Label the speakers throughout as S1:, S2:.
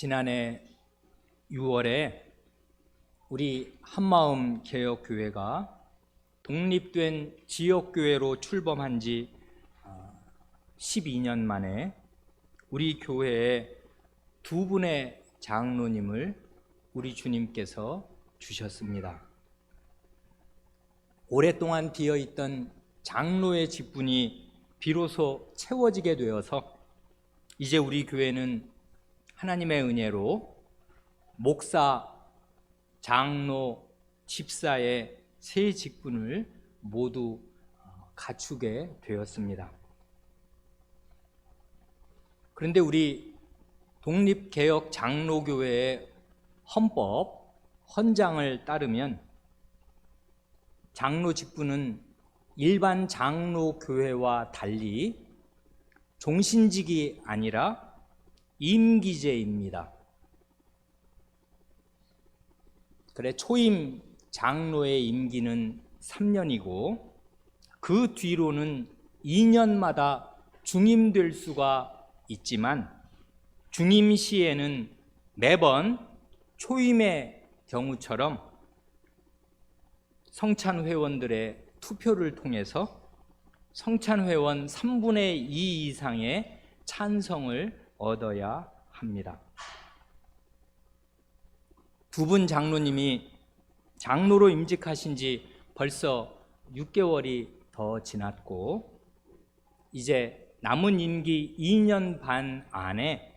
S1: 지난해 6월에 우리 한마음 개혁교회가 독립된 지역교회로 출범한 지 12년 만에 우리 교회에 두 분의 장로님을 우리 주님께서 주셨습니다. 오랫동안 비어있던 장로의 직분이 비로소 채워지게 되어서 이제 우리 교회는 하나님의 은혜로 목사, 장로, 집사의 세 직분을 모두 갖추게 되었습니다. 그런데 우리 독립개혁 장로교회의 헌법, 헌장을 따르면 장로 직분은 일반 장로교회와 달리 종신직이 아니라 임기제입니다. 그래, 초임 장로의 임기는 3년이고 그 뒤로는 2년마다 중임될 수가 있지만 중임 시에는 매번 초임의 경우처럼 성찬회원들의 투표를 통해서 성찬회원 3분의 2 이상의 찬성을 얻어야 합니다. 두 분 장로님이 장로로 임직하신 지 벌써 6개월이 더 지났고 이제 남은 임기 2년 반 안에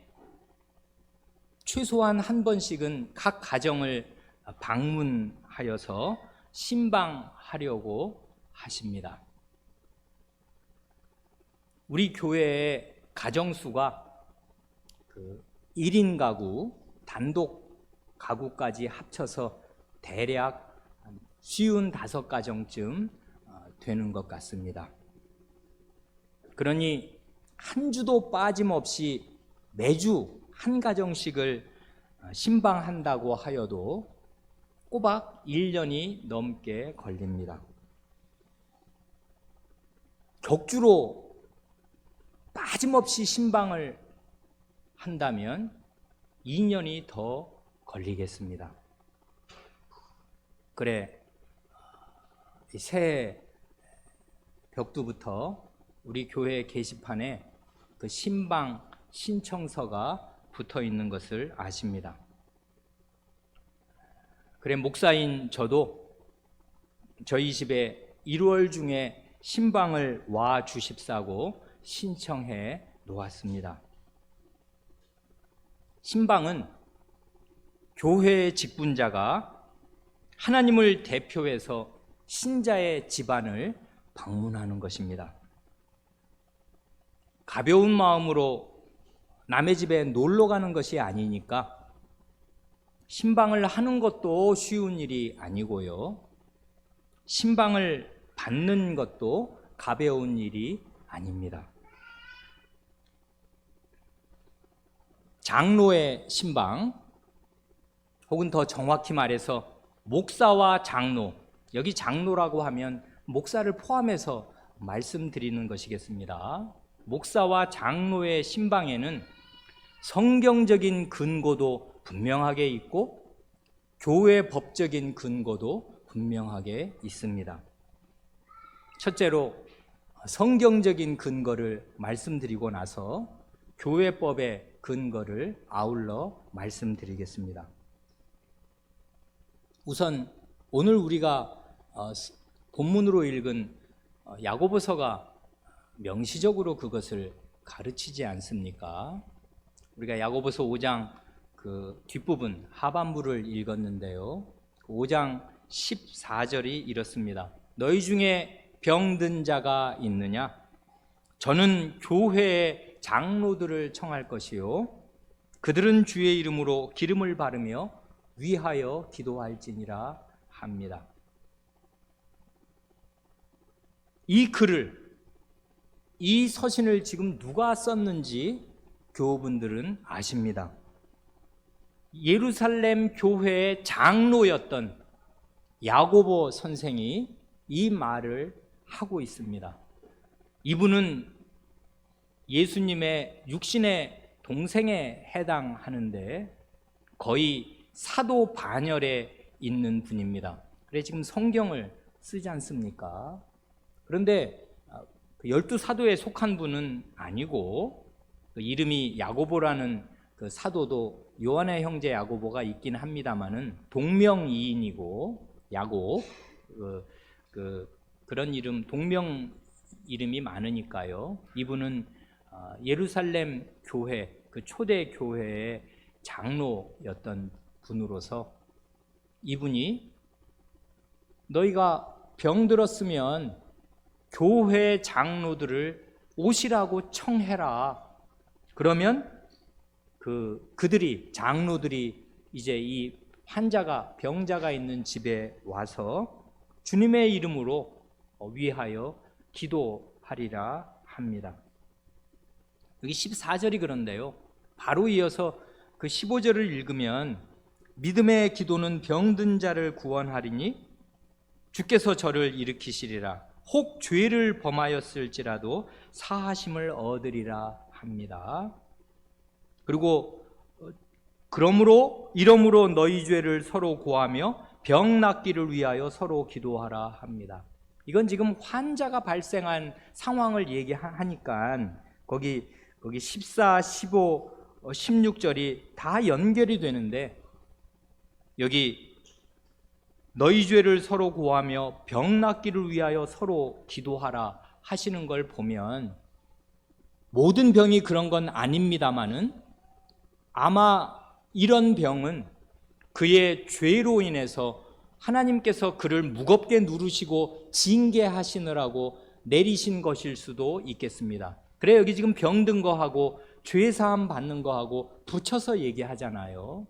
S1: 최소한 한 번씩은 각 가정을 방문하여서 신방하려고 하십니다. 우리 교회의 가정수가 1인 가구, 단독 가구까지 합쳐서 대략 55가정쯤 되는 것 같습니다. 그러니 한 주도 빠짐없이 매주 한 가정씩을 신방한다고 하여도 꼬박 1년이 넘게 걸립니다. 격주로 빠짐없이 신방을 한다면 2년이 더 걸리겠습니다. 그래, 새 벽두부터 우리 교회 게시판에 그 신방 신청서가 붙어 있는 것을 아십니다. 그래, 목사인 저도 저희 집에 1월 중에 신방을 와 주십사고 신청해 놓았습니다. 신방은 교회의 직분자가 하나님을 대표해서 신자의 집안을 방문하는 것입니다. 가벼운 마음으로 남의 집에 놀러 가는 것이 아니니까 신방을 하는 것도 쉬운 일이 아니고요. 신방을 받는 것도 가벼운 일이 아닙니다. 장로의 신방, 혹은 더 정확히 말해서 목사와 장로, 여기 장로라고 하면 목사를 포함해서 말씀드리는 것이겠습니다. 목사와 장로의 신방에는 성경적인 근거도 분명하게 있고 교회 법적인 근거도 분명하게 있습니다. 첫째로 성경적인 근거를 말씀드리고 나서 교회법의 근거를 아울러 말씀드리겠습니다. 우선 오늘 우리가 본문으로 읽은 야고보서가 명시적으로 그것을 가르치지 않습니까? 우리가 야고보서 5장 그 뒷부분 하반부를 읽었는데요. 5장 14절이 이렇습니다. 너희 중에 병든 자가 있느냐? 저는 교회의 장로들을 청할 것이요 그들은 주의 이름으로 기름을 바르며 위하여 기도할지니라 합니다. 이 글을, 이 서신을 지금 누가 썼는지 교우분들은 아십니다. 예루살렘 교회의 장로였던 야고보 선생이 이 말을 하고 있습니다. 이분은 예수님의 육신의 동생에 해당하는데 거의 사도 반열에 있는 분입니다. 그래 지금 성경을 쓰지 않습니까? 그런데 12사도에 속한 분은 아니고 그 이름이 야고보라는 그 사도도 요한의 형제 야고보가 있긴 합니다만은 동명이인이고 야고 그런 이름 동명 이름이 많으니까요. 이분은 예루살렘 교회 그 초대 교회의 장로였던 분으로서 이분이 너희가 병들었으면 교회 장로들을 오시라고 청해라. 그러면 그들이 장로들이 이제 이 환자가 병자가 있는 집에 와서 주님의 이름으로 위하여 기도하리라 합니다. 여기 14절이 그런데요. 바로 이어서 그 15절을 읽으면 믿음의 기도는 병든 자를 구원하리니 주께서 저를 일으키시리라. 혹 죄를 범하였을지라도 사하심을 얻으리라 합니다. 그리고 이러므로 너희 죄를 서로 고하며 병 낫기를 위하여 서로 기도하라 합니다. 이건 지금 환자가 발생한 상황을 얘기하니까 거기 14, 15, 16절이 다 연결이 되는데 여기 너희 죄를 서로 고하며 병 낫기를 위하여 서로 기도하라 하시는 걸 보면 모든 병이 그런 건 아닙니다마는 아마 이런 병은 그의 죄로 인해서 하나님께서 그를 무겁게 누르시고 징계하시느라고 내리신 것일 수도 있겠습니다. 그래 여기 지금 병든 거하고 죄사함 받는 거하고 붙여서 얘기하잖아요.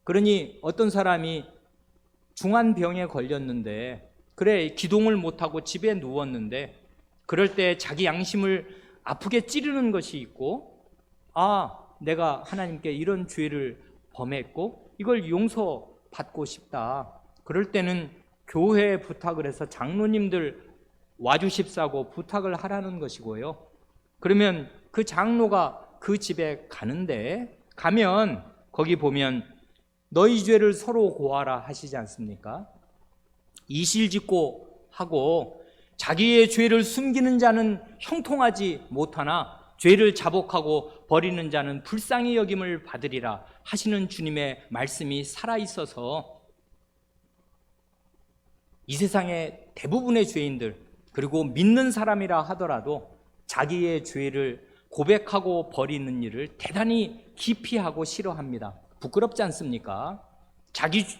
S1: 그러니 어떤 사람이 중한 병에 걸렸는데 그래 기동을 못하고 집에 누웠는데 그럴 때 자기 양심을 아프게 찌르는 것이 있고 내가 하나님께 이런 죄를 범했고 이걸 용서받고 싶다. 그럴 때는 교회에 부탁을 해서 장로님들 와주십사고 부탁을 하라는 것이고요. 그러면 그 장로가 그 집에 가면 거기 보면 너희 죄를 서로 고하라 하시지 않습니까? 이실직고 하고 자기의 죄를 숨기는 자는 형통하지 못하나 죄를 자복하고 버리는 자는 불쌍히 여김을 받으리라 하시는 주님의 말씀이 살아있어서 이 세상의 대부분의 죄인들 그리고 믿는 사람이라 하더라도 자기의 죄를 고백하고 버리는 일을 대단히 기피하고 싫어합니다. 부끄럽지 않습니까?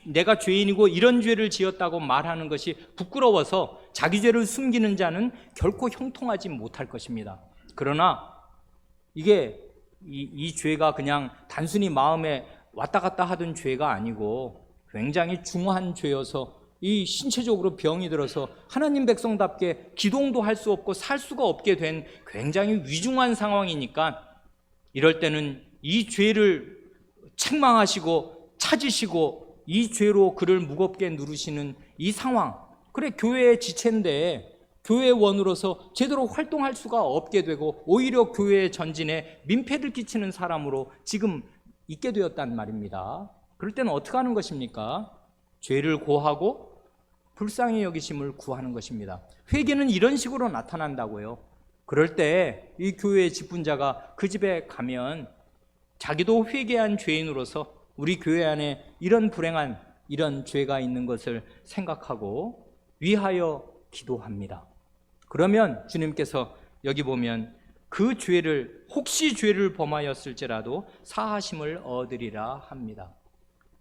S1: 내가 죄인이고 이런 죄를 지었다고 말하는 것이 부끄러워서 자기 죄를 숨기는 자는 결코 형통하지 못할 것입니다. 그러나 이게 이 죄가 그냥 단순히 마음에 왔다 갔다 하던 죄가 아니고 굉장히 중한 죄여서 이 신체적으로 병이 들어서 하나님 백성답게 기동도 할 수 없고 살 수가 없게 된 굉장히 위중한 상황이니까 이럴 때는 이 죄를 책망하시고 찾으시고 이 죄로 그를 무겁게 누르시는 이 상황, 그래 교회의 지체인데 교회원으로서 제대로 활동할 수가 없게 되고 오히려 교회의 전진에 민폐를 끼치는 사람으로 지금 있게 되었단 말입니다. 그럴 때는 어떻게 하는 것입니까? 죄를 고하고 불쌍히 여기심을 구하는 것입니다. 회개는 이런 식으로 나타난다고요. 그럴 때 이 교회의 직분자가 그 집에 가면 자기도 회개한 죄인으로서 우리 교회 안에 이런 불행한 이런 죄가 있는 것을 생각하고 위하여 기도합니다. 그러면 주님께서 여기 보면 그 죄를 혹시 죄를 범하였을지라도 사하심을 얻으리라 합니다.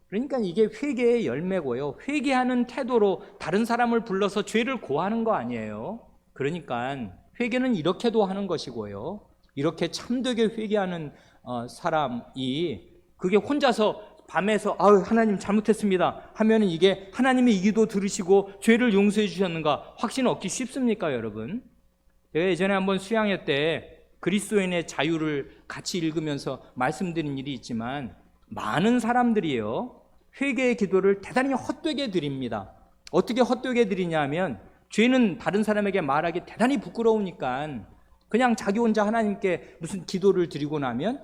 S1: 그러니까 이게 회개의 열매고요. 회개하는 태도로 다른 사람을 불러서 죄를 고하는 거 아니에요. 그러니까 회개는 이렇게도 하는 것이고요. 이렇게 참되게 회개하는 사람이 그게 혼자서 밤에서 하나님 잘못했습니다 하면은 이게 하나님의 이 기도 들으시고 죄를 용서해 주셨는가 확신 얻기 쉽습니까, 여러분? 제가 예전에 한번 수양회 때 그리스도인의 자유를 같이 읽으면서 말씀드린 일이 있지만 많은 사람들이요 회개의 기도를 대단히 헛되게 드립니다. 어떻게 헛되게 드리냐면 죄는 다른 사람에게 말하기 대단히 부끄러우니까 그냥 자기 혼자 하나님께 무슨 기도를 드리고 나면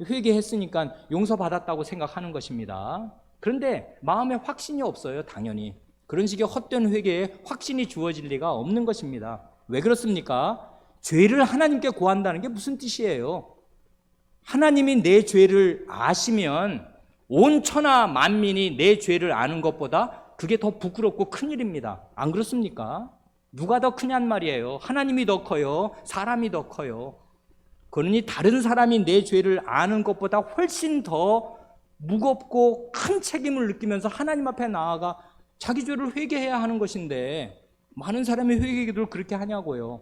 S1: 회개했으니까 용서받았다고 생각하는 것입니다. 그런데 마음에 확신이 없어요. 당연히 그런 식의 헛된 회개에 확신이 주어질 리가 없는 것입니다. 왜 그렇습니까? 죄를 하나님께 고한다는 게 무슨 뜻이에요? 하나님이 내 죄를 아시면 온 천하 만민이 내 죄를 아는 것보다 그게 더 부끄럽고 큰일입니다. 안 그렇습니까? 누가 더 크냔 말이에요. 하나님이 더 커요? 사람이 더 커요? 그러니 다른 사람이 내 죄를 아는 것보다 훨씬 더 무겁고 큰 책임을 느끼면서 하나님 앞에 나아가 자기 죄를 회개해야 하는 것인데 많은 사람이 회개 기도를 그렇게 하냐고요.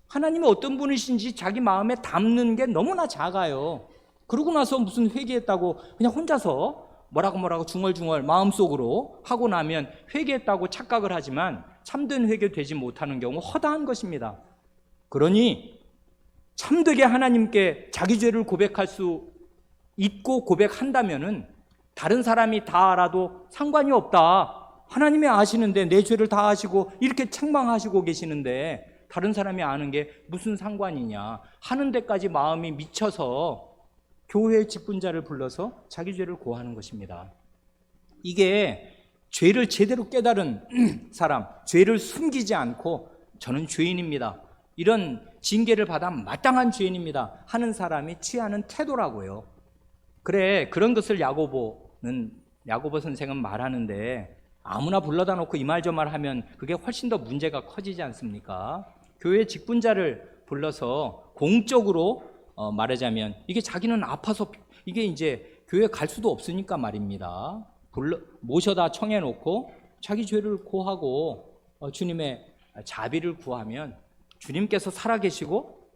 S1: 하나님이 어떤 분이신지 자기 마음에 담는 게 너무나 작아요. 그러고 나서 무슨 회개했다고 그냥 혼자서 뭐라고 중얼중얼 마음속으로 하고 나면 회개했다고 착각을 하지만 참된 회개 되지 못하는 경우 허다한 것입니다. 그러니 참되게 하나님께 자기 죄를 고백할 수 있고 고백한다면은 다른 사람이 다 알아도 상관이 없다. 하나님이 아시는데 내 죄를 다 아시고 이렇게 책망하시고 계시는데 다른 사람이 아는 게 무슨 상관이냐 하는 데까지 마음이 미쳐서 교회의 직분자를 불러서 자기 죄를 고하는 것입니다. 이게 죄를 제대로 깨달은 사람, 죄를 숨기지 않고 저는 죄인입니다, 이런 징계를 받아 마땅한 죄인입니다 하는 사람이 취하는 태도라고요. 그래, 그런 것을 야고보 선생은 말하는데 아무나 불러다 놓고 이 말 저 말 하면 그게 훨씬 더 문제가 커지지 않습니까? 교회 직분자를 불러서 공적으로 말하자면 이게 자기는 아파서 이게 이제 교회 갈 수도 없으니까 말입니다. 모셔다 청해놓고 자기 죄를 고하고 주님의 자비를 구하면 주님께서 살아계시고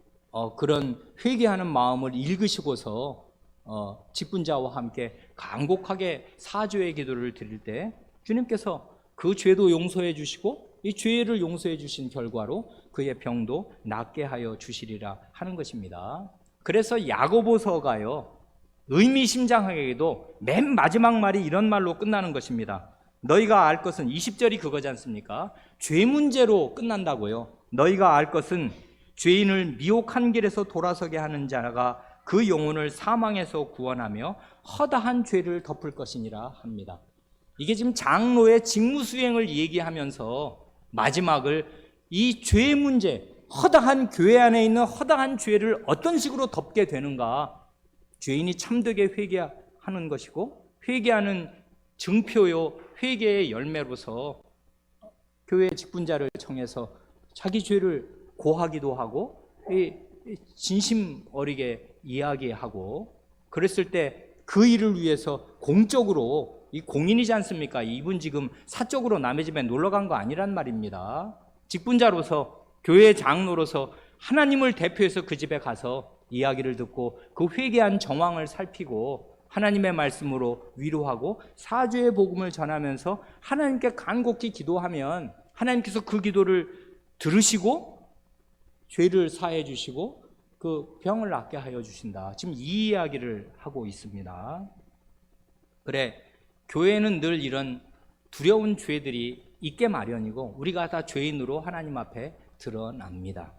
S1: 그런 회개하는 마음을 읽으시고서 직분자와 함께 간곡하게 사죄의 기도를 드릴 때 주님께서 그 죄도 용서해 주시고 이 죄를 용서해 주신 결과로 그의 병도 낫게 하여 주시리라 하는 것입니다. 그래서 야고보서가요 의미심장하게도 맨 마지막 말이 이런 말로 끝나는 것입니다. 너희가 알 것은 20절이 그거지 않습니까? 죄 문제로 끝난다고요. 너희가 알 것은 죄인을 미혹한 길에서 돌아서게 하는 자가 그 영혼을 사망에서 구원하며 허다한 죄를 덮을 것이니라 합니다. 이게 지금 장로의 직무수행을 얘기하면서 마지막을 이 죄 문제, 허다한 교회 안에 있는 허다한 죄를 어떤 식으로 덮게 되는가, 죄인이 참되게 회개하는 것이고 회개하는 증표요 회개의 열매로서 교회 직분자를 청해서 자기 죄를 고하기도 하고 진심 어리게 이야기하고 그랬을 때 그 일을 위해서 공적으로 이 공인이지 않습니까? 이분 지금 사적으로 남의 집에 놀러 간 거 아니란 말입니다. 직분자로서 교회 장로로서 하나님을 대표해서 그 집에 가서 이야기를 듣고 그 회개한 정황을 살피고 하나님의 말씀으로 위로하고 사죄의 복음을 전하면서 하나님께 간곡히 기도하면 하나님께서 그 기도를 들으시고 죄를 사해 주시고 그 병을 낫게 하여 주신다. 지금 이 이야기를 하고 있습니다. 그래, 교회는 늘 이런 두려운 죄들이 있게 마련이고 우리가 다 죄인으로 하나님 앞에 드러납니다.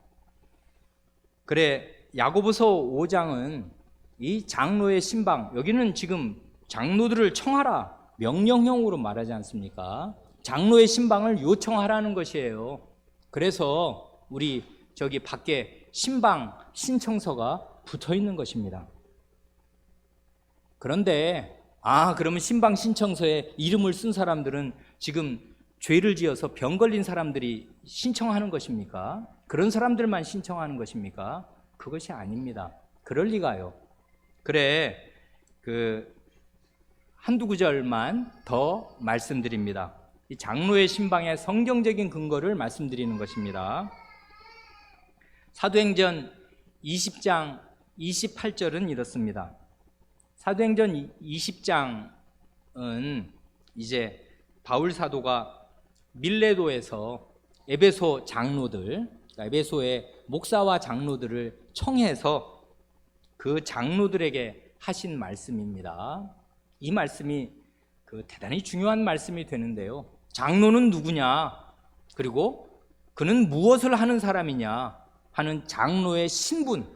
S1: 그래, 야고보서 5장은 이 장로의 신방, 여기는 지금 장로들을 청하라 명령형으로 말하지 않습니까? 장로의 신방을 요청하라는 것이에요. 그래서 우리 저기 밖에 신방 신청서가 붙어 있는 것입니다. 그런데 그러면 신방 신청서에 이름을 쓴 사람들은 지금 죄를 지어서 병 걸린 사람들이 신청하는 것입니까? 그런 사람들만 신청하는 것입니까? 그것이 아닙니다. 그럴 리가요. 그래, 한두 구절만 더 말씀드립니다. 이 장로의 신방의 성경적인 근거를 말씀드리는 것입니다. 사도행전 20장 28절은 이렇습니다. 사도행전 20장은 이제 바울 사도가 밀레도에서 에베소 장로들, 그러니까 에베소의 목사와 장로들을 청해서 그 장로들에게 하신 말씀입니다. 이 말씀이 대단히 중요한 말씀이 되는데요. 장로는 누구냐? 그리고 그는 무엇을 하는 사람이냐? 하는 장로의 신분,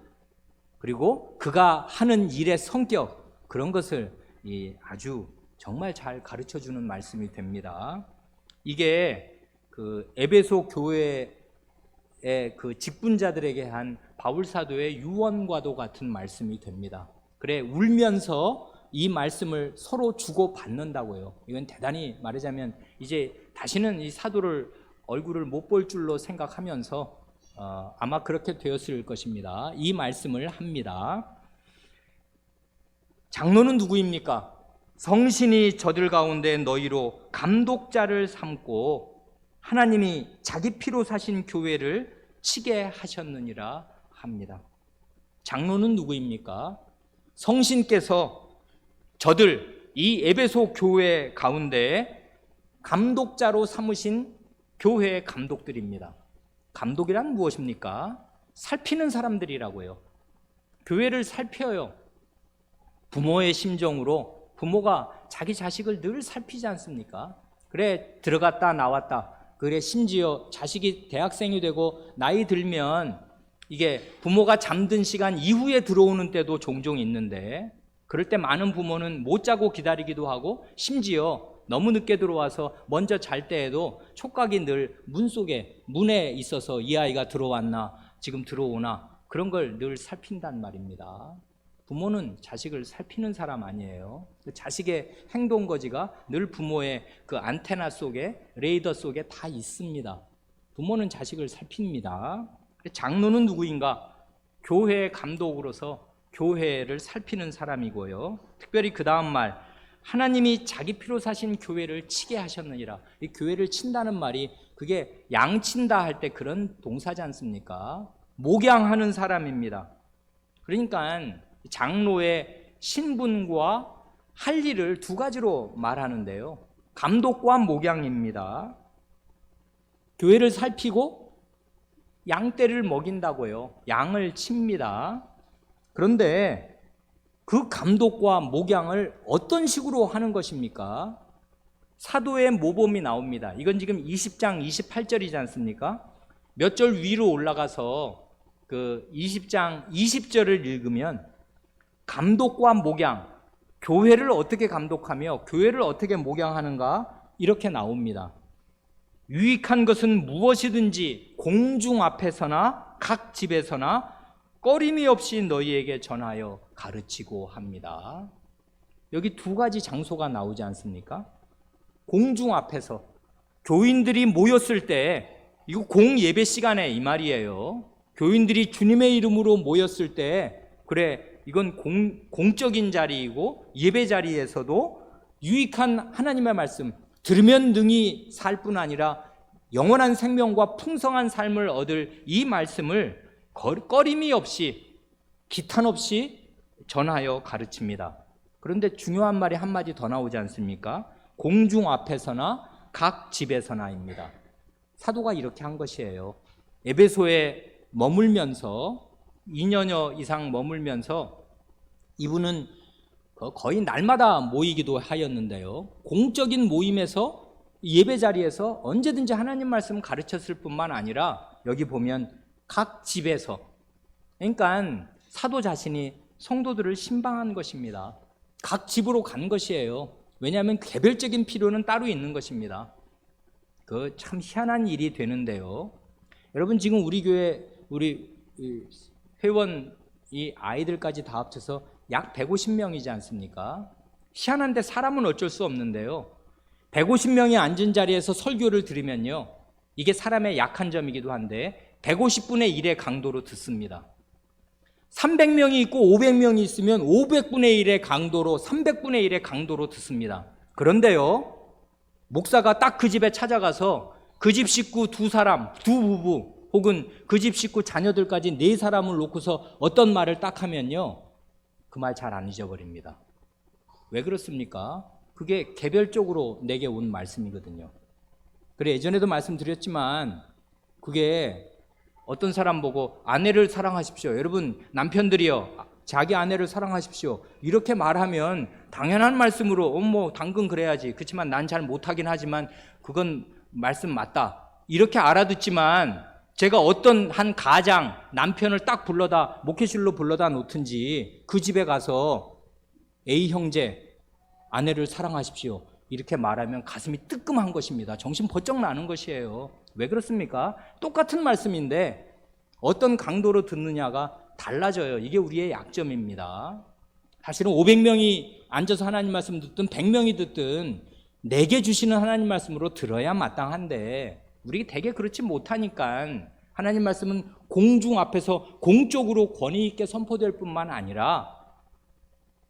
S1: 그리고 그가 하는 일의 성격, 그런 것을 아주 정말 잘 가르쳐주는 말씀이 됩니다. 이게 그 에베소 교회의 그 직분자들에게 한 바울 사도의 유언과도 같은 말씀이 됩니다. 그래, 울면서 이 말씀을 서로 주고 받는다고요. 이건 대단히 말하자면 이제 다시는 이 사도를 얼굴을 못 볼 줄로 생각하면서 아마 그렇게 되었을 것입니다. 이 말씀을 합니다. 장로는 누구입니까? 성신이 저들 가운데 너희로 감독자를 삼고 하나님이 자기 피로 사신 교회를 치게 하셨느니라 합니다. 장로는 누구입니까? 성신께서 저들 이 에베소 교회 가운데 감독자로 삼으신 교회의 감독들입니다. 감독이란 무엇입니까? 살피는 사람들이라고요. 교회를 살펴요. 부모의 심정으로, 부모가 자기 자식을 늘 살피지 않습니까? 그래, 들어갔다 나왔다. 그래, 심지어 자식이 대학생이 되고 나이 들면 이게 부모가 잠든 시간 이후에 들어오는 때도 종종 있는데, 그럴 때 많은 부모는 못 자고 기다리기도 하고, 심지어 너무 늦게 들어와서 먼저 잘 때에도 촉각이 늘 문에 있어서 이 아이가 들어왔나, 지금 들어오나, 그런 걸 늘 살핀단 말입니다. 부모는 자식을 살피는 사람 아니에요. 자식의 행동 거지가 늘 부모의 그 안테나 속에, 레이더 속에 다 있습니다. 부모는 자식을 살핍니다. 장로는 누구인가? 교회의 감독으로서 교회를 살피는 사람이고요. 특별히 그 다음 말, 하나님이 자기 피로 사신 교회를 치게 하셨느니라. 이 교회를 친다는 말이 그게 양친다 할 때 그런 동사지 않습니까? 목양하는 사람입니다. 그러니까 장로의 신분과 할 일을 두 가지로 말하는데요. 감독과 목양입니다. 교회를 살피고 양떼를 먹인다고요. 양을 칩니다. 그런데 그 감독과 목양을 어떤 식으로 하는 것입니까? 사도의 모범이 나옵니다. 이건 지금 20장 28절이지 않습니까? 몇 절 위로 올라가서 그 20장 20절을 읽으면 감독과 목양, 교회를 어떻게 감독하며 교회를 어떻게 목양하는가 이렇게 나옵니다. 유익한 것은 무엇이든지 공중 앞에서나 각 집에서나 꺼림이 없이 너희에게 전하여 가르치고 합니다. 여기 두 가지 장소가 나오지 않습니까? 공중 앞에서 교인들이 모였을 때, 이거 공예배 시간에 이 말이에요. 교인들이 주님의 이름으로 모였을 때, 그래, 이건 공적인 자리이고 예배 자리에서도 유익한 하나님의 말씀, 들으면 능히 살 뿐 아니라 영원한 생명과 풍성한 삶을 얻을 이 말씀을 꺼림이 없이, 기탄 없이 전하여 가르칩니다. 그런데 중요한 말이 한마디 더 나오지 않습니까? 공중 앞에서나 각 집에서나입니다. 사도가 이렇게 한 것이에요. 에베소에 머물면서 2년여 이상 머물면서 이분은 거의 날마다 모이기도 하였는데요. 공적인 모임에서, 예배 자리에서 언제든지 하나님 말씀 가르쳤을 뿐만 아니라 여기 보면 각 집에서, 그러니까 사도 자신이 성도들을 신방한 것입니다. 각 집으로 간 것이에요. 왜냐하면 개별적인 필요는 따로 있는 것입니다. 그 참 희한한 일이 되는데요. 여러분, 지금 우리 교회 우리 회원 이 아이들까지 다 합쳐서 약 150명이지 않습니까? 희한한데 사람은 어쩔 수 없는데요. 150명이 앉은 자리에서 설교를 들으면요, 이게 사람의 약한 점이기도 한데 150분의 1의 강도로 듣습니다. 300명이 있고 500명이 있으면 500분의 1의 강도로, 300분의 1의 강도로 듣습니다. 그런데요, 목사가 딱 그 집에 찾아가서 그 집 식구 두 사람, 두 부부, 혹은 그 집 식구 자녀들까지 네 사람을 놓고서 어떤 말을 딱 하면요, 그 말 잘 안 잊어버립니다. 왜 그렇습니까? 그게 개별적으로 내게 온 말씀이거든요. 그래, 예전에도 말씀드렸지만 그게 어떤 사람 보고 아내를 사랑하십시오. 여러분, 남편들이요, 자기 아내를 사랑하십시오. 이렇게 말하면 당연한 말씀으로 뭐 당근 그래야지. 그렇지만 난 잘 못하긴 하지만 그건 말씀 맞다. 이렇게 알아듣지만 제가 어떤 한 가장 남편을 딱 불러다 목회실로 불러다 놓든지 그 집에 가서 A 형제 아내를 사랑하십시오 이렇게 말하면 가슴이 뜨끔한 것입니다. 정신 번쩍 나는 것이에요. 왜 그렇습니까? 똑같은 말씀인데 어떤 강도로 듣느냐가 달라져요. 이게 우리의 약점입니다. 사실은 500명이 앉아서 하나님 말씀 듣든 100명이 듣든 내게 주시는 하나님 말씀으로 들어야 마땅한데 우리 대개 그렇지 못하니까 하나님 말씀은 공중 앞에서 공적으로 권위 있게 선포될 뿐만 아니라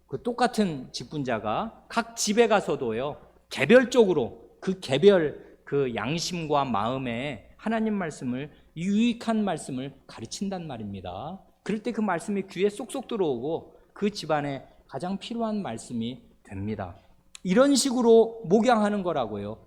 S1: 그 똑같은 직분자가 각 집에 가서도요 개별적으로 그 개별 그 양심과 마음에 하나님 말씀을 유익한 말씀을 가르친단 말입니다. 그럴 때 그 말씀이 귀에 쏙쏙 들어오고 그 집안에 가장 필요한 말씀이 됩니다. 이런 식으로 목양하는 거라고요.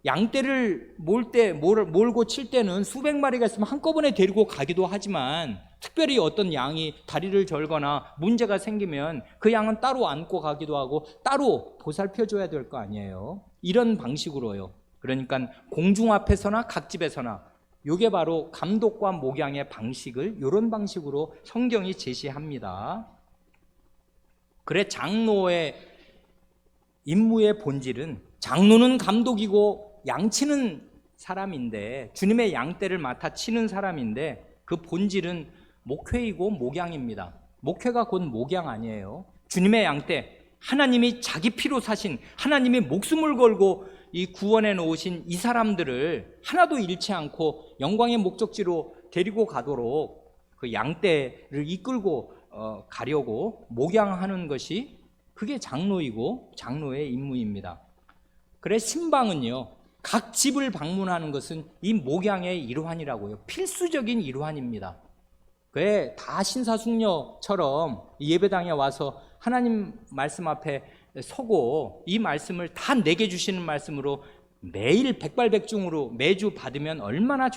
S1: 양떼를 몰고 칠 때는 수백 마리가 있으면 한꺼번에 데리고 가기도 하지만 특별히 어떤 양이 다리를 절거나 문제가 생기면 그 양은 따로 안고 가기도 하고 따로 보살펴줘야 될 거 아니에요. 이런 방식으로요. 그러니까 공중 앞에서나 각 집에서나 이게 바로 감독과 목양의 방식을 이런 방식으로 성경이 제시합니다. 그래 장로의 임무의 본질은 장로는 감독이고 양치는 사람인데 주님의 양떼를 맡아 치는 사람인데 그 본질은 목회이고 목양입니다. 목회가 곧 목양 아니에요. 주님의 양떼 하나님이 자기 피로 사신 하나님이 목숨을 걸고 이 구원해 놓으신 이 사람들을 하나도 잃지 않고 영광의 목적지로 데리고 가도록 그 양떼를 이끌고 가려고 목양하는 것이 그게 장로이고 장로의 임무입니다. 그래 신방은요 각 집을 방문하는 것은 이 목양의 일환이라고요. 필수적인 일환입니다. 그래 다 신사숙녀처럼 예배당에 와서 하나님 말씀 앞에 서고 이 말씀을 다 내게 주시는 말씀으로 매일 백발백중으로 매주 받으면 얼마나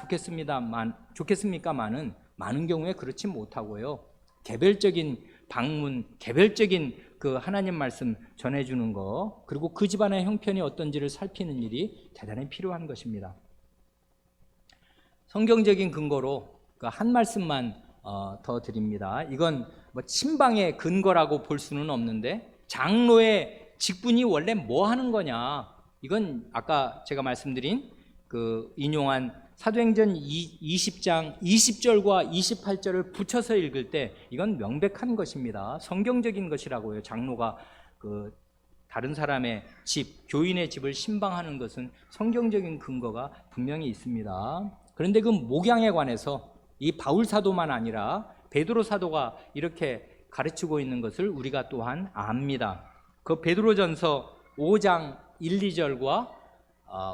S1: 좋겠습니까마는 많은 경우에 그렇지 못하고요. 개별적인 방문, 개별적인 그 하나님 말씀 전해주는 거 그리고 그 집안의 형편이 어떤지를 살피는 일이 대단히 필요한 것입니다. 성경적인 근거로 그 한 말씀만 더 드립니다. 이건 뭐 친방의 근거라고 볼 수는 없는데 장로의 직분이 원래 뭐 하는 거냐 이건 아까 제가 말씀드린 그 인용한 사도행전 20장 20절과 28절을 붙여서 읽을 때 이건 명백한 것입니다. 성경적인 것이라고요. 장로가 그 다른 사람의 집, 교인의 집을 신방하는 것은 성경적인 근거가 분명히 있습니다. 그런데 그 목양에 관해서 이 바울 사도만 아니라 베드로 사도가 이렇게 가르치고 있는 것을 우리가 또한 압니다. 그 베드로전서 5장 1, 2절과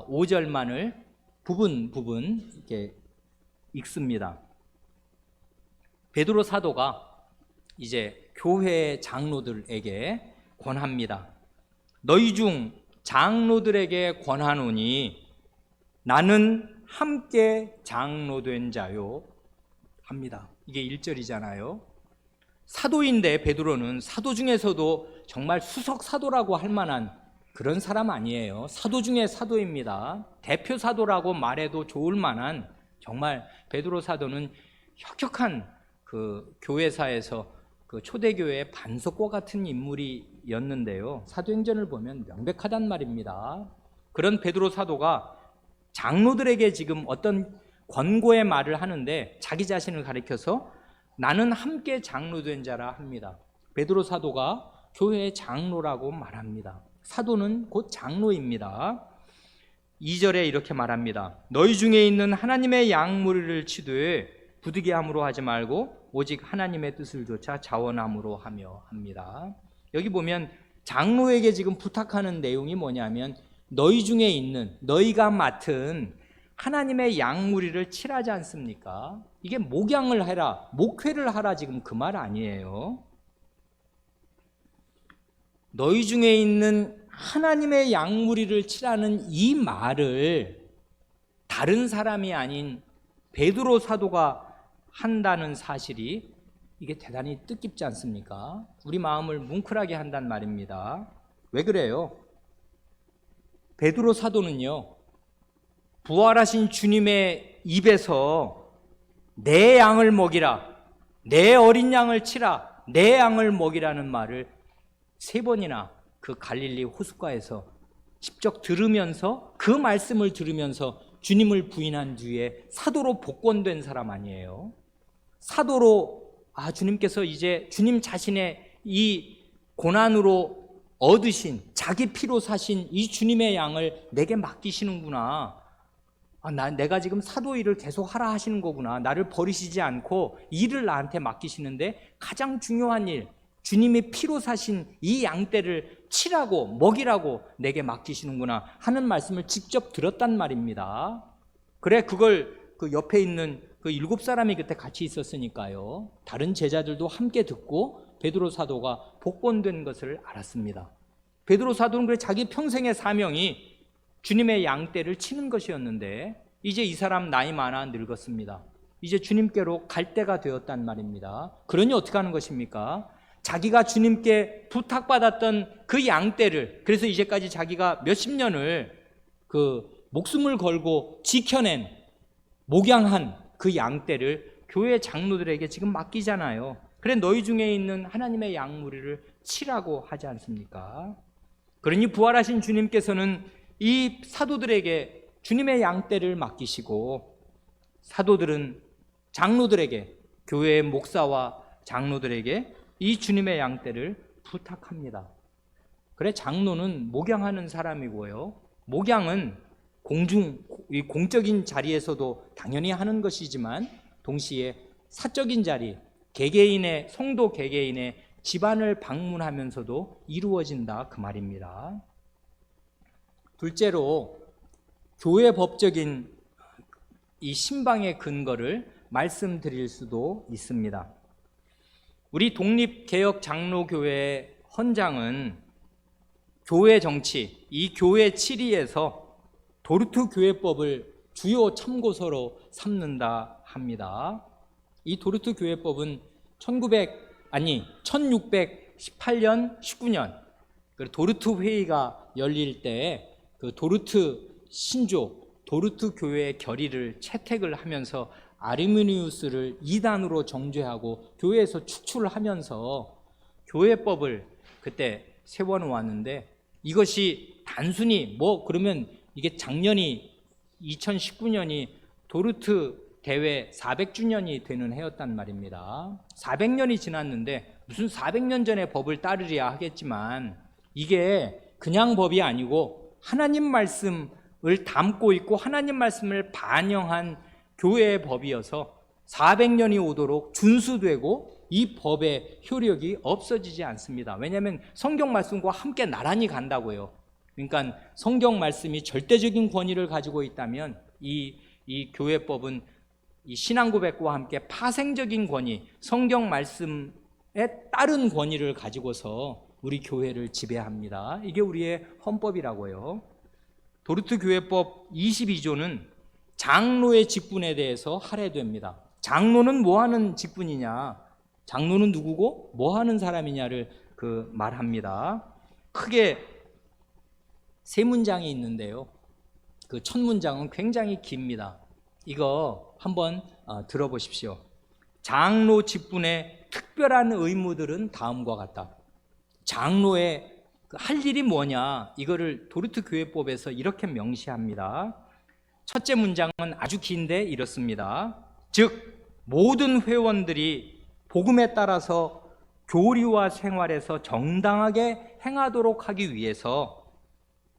S1: 5절만을 부분 이렇게 읽습니다. 베드로 사도가 이제 교회 장로들에게 권합니다. 너희 중 장로들에게 권하노니 나는 함께 장로된 자요 합니다. 이게 1절이잖아요. 사도인데 베드로는 사도 중에서도 정말 수석 사도라고 할 만한 그런 사람 아니에요. 사도 중에 사도입니다. 대표 사도라고 말해도 좋을 만한 정말 베드로 사도는 혁혁한 그 교회사에서 그 초대교회의 반석과 같은 인물이었는데요. 사도행전을 보면 명백하단 말입니다. 그런 베드로 사도가 장로들에게 지금 어떤 권고의 말을 하는데 자기 자신을 가리켜서 나는 함께 장로된 자라 합니다. 베드로 사도가 교회의 장로라고 말합니다. 사도는 곧 장로입니다. 2절에 이렇게 말합니다. 너희 중에 있는 하나님의 양무리를 치되 부득이함으로 하지 말고 오직 하나님의 뜻을 조차 자원함으로 하며 합니다. 여기 보면 장로에게 지금 부탁하는 내용이 뭐냐면 너희 중에 있는 너희가 맡은 하나님의 양무리를 칠하지 않습니까? 이게 목양을 해라, 목회를 하라 지금 그 말 아니에요. 너희 중에 있는 하나님의 양무리를 칠하는 이 말을 다른 사람이 아닌 베드로 사도가 한다는 사실이 이게 대단히 뜻깊지 않습니까? 우리 마음을 뭉클하게 한단 말입니다. 왜 그래요? 베드로 사도는요 부활하신 주님의 입에서 내 양을 먹이라, 내 어린 양을 치라, 내 양을 먹이라는 말을 3번이나 그 갈릴리 호숫가에서 직접 들으면서, 그 말씀을 들으면서 주님을 부인한 뒤에 사도로 복권된 사람 아니에요? 사도로 주님께서 이제 주님 자신의 이 고난으로 얻으신, 자기 피로 사신 이 주님의 양을 내게 맡기시는구나. 내가 지금 사도 일을 계속 하라 하시는 거구나. 나를 버리시지 않고 일을 나한테 맡기시는데 가장 중요한 일, 주님이 피로 사신 이 양떼를 치라고, 먹이라고 내게 맡기시는구나 하는 말씀을 직접 들었단 말입니다. 그래, 그걸 그 옆에 있는 그 7사람이 그때 같이 있었으니까요, 다른 제자들도 함께 듣고 베드로 사도가 복권된 것을 알았습니다. 베드로 사도는 그래 자기 평생의 사명이 주님의 양떼를 치는 것이었는데, 이제 이 사람 나이 많아 늙었습니다. 이제 주님께로 갈 때가 되었단 말입니다. 그러니 어떻게 하는 것입니까? 자기가 주님께 부탁받았던 그 양떼를, 그래서 이제까지 자기가 몇십 년을 그 목숨을 걸고 지켜낸, 목양한 그 양떼를 교회 장로들에게 지금 맡기잖아요. 그래, 너희 중에 있는 하나님의 양무리를 치라고 하지 않습니까? 그러니 부활하신 주님께서는 이 사도들에게 주님의 양떼를 맡기시고, 사도들은 장로들에게, 교회의 목사와 장로들에게 이 주님의 양떼를 부탁합니다. 그래, 장로는 목양하는 사람이고요, 목양은 공적인 자리에서도 당연히 하는 것이지만 동시에 사적인 자리, 개개인의, 성도 개개인의 집안을 방문하면서도 이루어진다, 그 말입니다. 둘째로, 교회 법적인 이 신방의 근거를 말씀드릴 수도 있습니다. 우리 독립개혁장로교회의 헌장은 교회 정치, 이 교회 치리에서 도르트 교회법을 주요 참고서로 삼는다 합니다. 이 도르트 교회법은 1618년, 19년 도르트 회의가 열릴 때 그 도르트 신조, 도르트 교회의 결의를 채택을 하면서 아르미니우스를 이단으로 정죄하고 교회에서 축출을 하면서 교회법을 그때 세워놓았는데, 이것이 단순히 그러면 이게 작년이 2019년이 도르트 대회 400주년이 되는 해였단 말입니다. 400년이 지났는데 무슨 400년 전의 법을 따르랴 하겠지만, 이게 그냥 법이 아니고 하나님 말씀을 담고 있고 하나님 말씀을 반영한 교회의 법이어서 400년이 오도록 준수되고 이 법의 효력이 없어지지 않습니다. 왜냐하면 성경 말씀과 함께 나란히 간다고요. 그러니까 성경 말씀이 절대적인 권위를 가지고 있다면 이 교회법은 이 신앙 고백과 함께 파생적인 권위, 성경 말씀에 따른 권위를 가지고서 우리 교회를 지배합니다. 이게 우리의 헌법이라고요. 도르트 교회법 22조는 장로의 직분에 대해서 할애됩니다. 장로는 뭐 하는 직분이냐, 장로는 누구고 뭐 하는 사람이냐를 말합니다. 크게 3문장이 있는데요, 그 첫 문장은 굉장히 깁니다. 이거 한번 들어보십시오. 장로 직분의 특별한 의무들은 다음과 같다. 장로의 할 일이 뭐냐, 이거를 도르트 교회법에서 이렇게 명시합니다. 첫째 문장은 아주 긴데 이렇습니다. 즉 모든 회원들이 복음에 따라서 교리와 생활에서 정당하게 행하도록 하기 위해서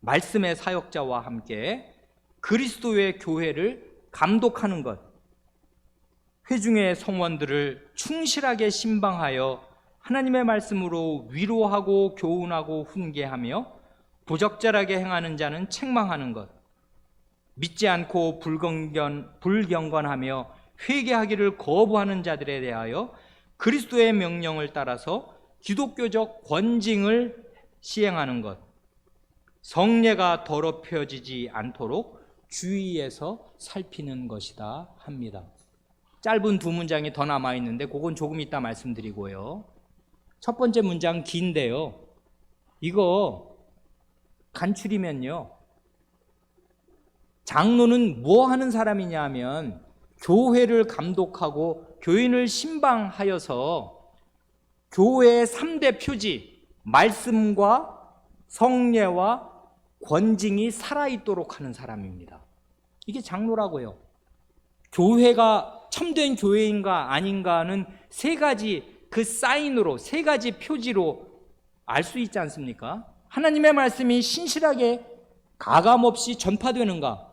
S1: 말씀의 사역자와 함께 그리스도의 교회를 감독하는 것, 회중의 성원들을 충실하게 신방하여 하나님의 말씀으로 위로하고 교훈하고 훈계하며 부적절하게 행하는 자는 책망하는 것, 믿지 않고 불경건하며 회개하기를 거부하는 자들에 대하여 그리스도의 명령을 따라서 기독교적 권징을 시행하는 것, 성례가 더럽혀지지 않도록 주의해서 살피는 것이다 합니다. 짧은 2문장이 더 남아있는데 그건 조금 이따 말씀드리고요. 첫 번째 문장 긴데요, 이거 간추리면요, 장로는 뭐 하는 사람이냐 하면 교회를 감독하고 교인을 신방하여서 교회의 3대 표지, 말씀과 성례와 권징이 살아있도록 하는 사람입니다. 이게 장로라고요. 교회가 참된 교회인가 아닌가는 세 가지 그 사인으로, 세 가지 표지로 알 수 있지 않습니까? 하나님의 말씀이 신실하게 가감없이 전파되는가,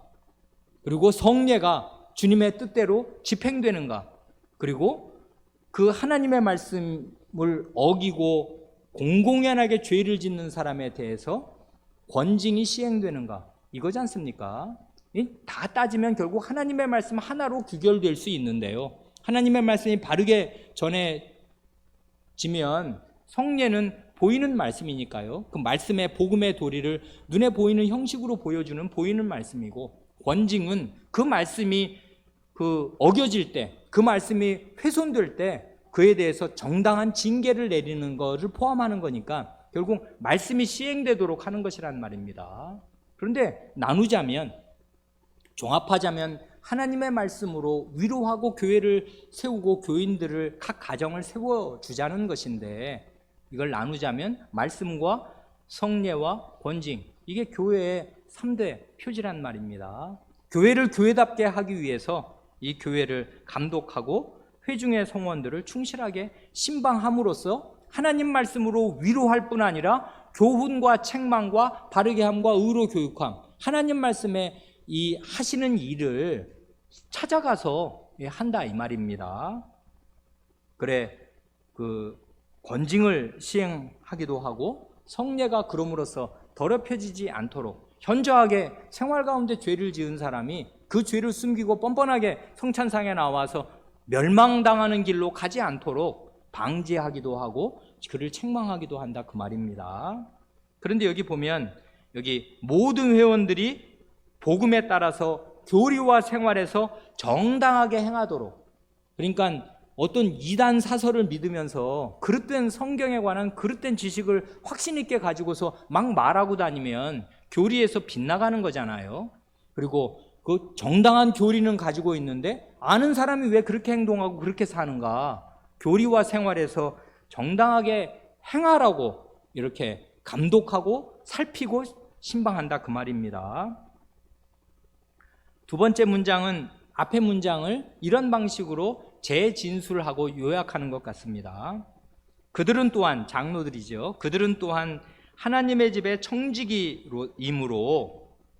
S1: 그리고 성례가 주님의 뜻대로 집행되는가, 그리고 그 하나님의 말씀을 어기고 공공연하게 죄를 짓는 사람에 대해서 권징이 시행되는가, 이거지 않습니까? 다 따지면 결국 하나님의 말씀 하나로 규결될 수 있는데요, 하나님의 말씀이 바르게 전해지면 성례는 보이는 말씀이니까요, 그 말씀의 복음의 도리를 눈에 보이는 형식으로 보여주는 보이는 말씀이고, 권징은 그 말씀이 어겨질 때, 그 말씀이 훼손될 때 그에 대해서 정당한 징계를 내리는 것을 포함하는 거니까 결국 말씀이 시행되도록 하는 것이란 말입니다. 그런데 나누자면, 종합하자면 하나님의 말씀으로 위로하고 교회를 세우고 교인들을, 각 가정을 세워주자는 것인데, 이걸 나누자면 말씀과 성례와 권징, 이게 교회의 3대 표지란 말입니다. 교회를 교회답게 하기 위해서 이 교회를 감독하고 회중의 성원들을 충실하게 신방함으로써 하나님 말씀으로 위로할 뿐 아니라 교훈과 책망과 바르게 함과 의로 교육함, 하나님 말씀에 이 하시는 일을 찾아가서 한다 이 말입니다. 그래, 권징을 시행하기도 하고 성례가 그럼으로써 더럽혀지지 않도록, 현저하게 생활 가운데 죄를 지은 사람이 그 죄를 숨기고 뻔뻔하게 성찬상에 나와서 멸망당하는 길로 가지 않도록 방지하기도 하고 그를 책망하기도 한다 그 말입니다. 그런데 여기 보면, 여기 모든 회원들이 복음에 따라서 교리와 생활에서 정당하게 행하도록, 그러니까 어떤 이단 사설을 믿으면서 그릇된 성경에 관한 그릇된 지식을 확신 있게 가지고서 막 말하고 다니면 교리에서 빗나가는 거잖아요. 그리고 그 정당한 교리는 가지고 있는데 아는 사람이 왜 그렇게 행동하고 그렇게 사는가, 교리와 생활에서 정당하게 행하라고 이렇게 감독하고 살피고 신방한다 그 말입니다. 두 번째 문장은 앞의 문장을 이런 방식으로 재진술하고 요약하는 것 같습니다. 그들은 또한, 장로들이죠, 그들은 또한 하나님의 집의 청지기이므로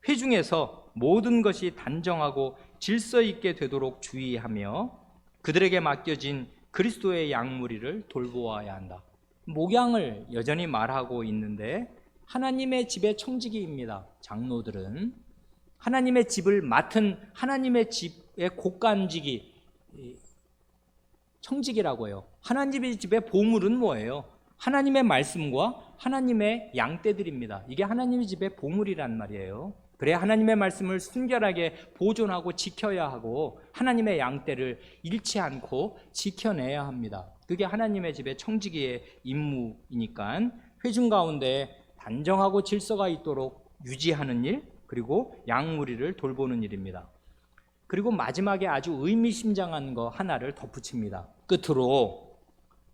S1: 회중에서 모든 것이 단정하고 질서 있게 되도록 주의하며 그들에게 맡겨진 그리스도의 양무리를 돌보아야 한다. 목양을 여전히 말하고 있는데, 하나님의 집의 청지기입니다. 장로들은 하나님의 집을 맡은 하나님의 집의 곳간지기, 청지기라고 해요. 하나님의 집의 보물은 뭐예요? 하나님의 말씀과 하나님의 양떼들입니다. 이게 하나님의 집의 보물이란 말이에요. 그래야 하나님의 말씀을 순결하게 보존하고 지켜야 하고 하나님의 양떼를 잃지 않고 지켜내야 합니다. 그게 하나님의 집의 청지기의 임무이니까 회중 가운데 단정하고 질서가 있도록 유지하는 일, 그리고 양무리를 돌보는 일입니다. 그리고 마지막에 아주 의미심장한 거 하나를 덧붙입니다. 끝으로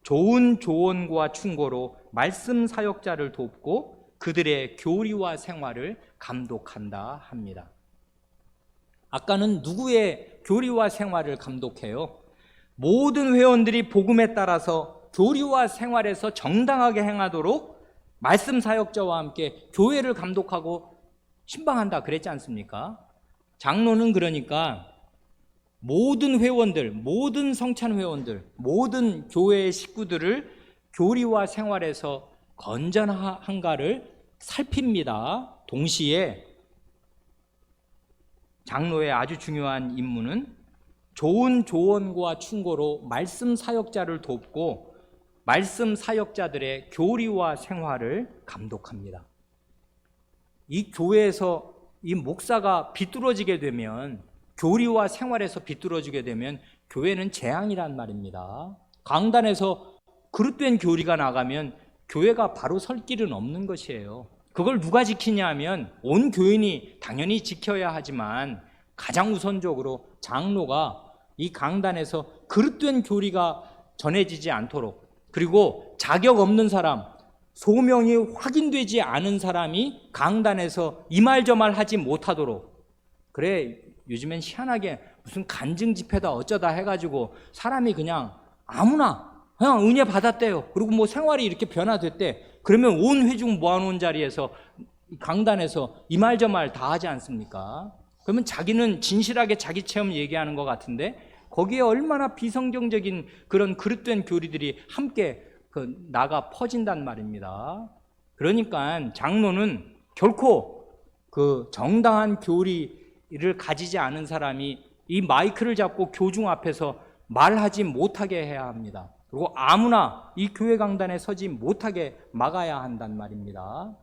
S1: 좋은 조언과 충고로 말씀 사역자를 돕고 그들의 교리와 생활을 감독한다 합니다. 아까는 누구의 교리와 생활을 감독해요? 모든 회원들이 복음에 따라서 교리와 생활에서 정당하게 행하도록 말씀 사역자와 함께 교회를 감독하고 신방한다 그랬지 않습니까? 장로는 그러니까 모든 회원들, 모든 성찬 회원들, 모든 교회의 식구들을 교리와 생활에서 건전한가를 살핍니다. 동시에 장로의 아주 중요한 임무는 좋은 조언과 충고로 말씀 사역자를 돕고 말씀 사역자들의 교리와 생활을 감독합니다. 이 교회에서 이 목사가 비뚤어지게 되면, 교리와 생활에서 비뚤어지게 되면 교회는 재앙이란 말입니다. 강단에서 그릇된 교리가 나가면 교회가 바로 설 길은 없는 것이에요. 그걸 누가 지키냐 하면 온 교인이 당연히 지켜야 하지만 가장 우선적으로 장로가 이 강단에서 그릇된 교리가 전해지지 않도록, 그리고 자격 없는 사람, 소명이 확인되지 않은 사람이 강단에서 이 말 저 말 하지 못하도록. 그래, 요즘엔 희한하게 무슨 간증 집회다 어쩌다 해가지고 사람이 그냥 아무나 그냥 은혜 받았대요. 그리고 뭐 생활이 이렇게 변화됐대. 그러면 온 회중 모아놓은 자리에서 강단에서 이 말 저 말 다 하지 않습니까? 그러면 자기는 진실하게 자기 체험 얘기하는 것 같은데 거기에 얼마나 비성경적인 그런 그릇된 교리들이 함께 나가 퍼진단 말입니다. 그러니까 장로는 결코 그 정당한 교리를 가지지 않은 사람이 이 마이크를 잡고 교중 앞에서 말하지 못하게 해야 합니다. 그리고 아무나 이 교회 강단에 서지 못하게 막아야 한단 말입니다.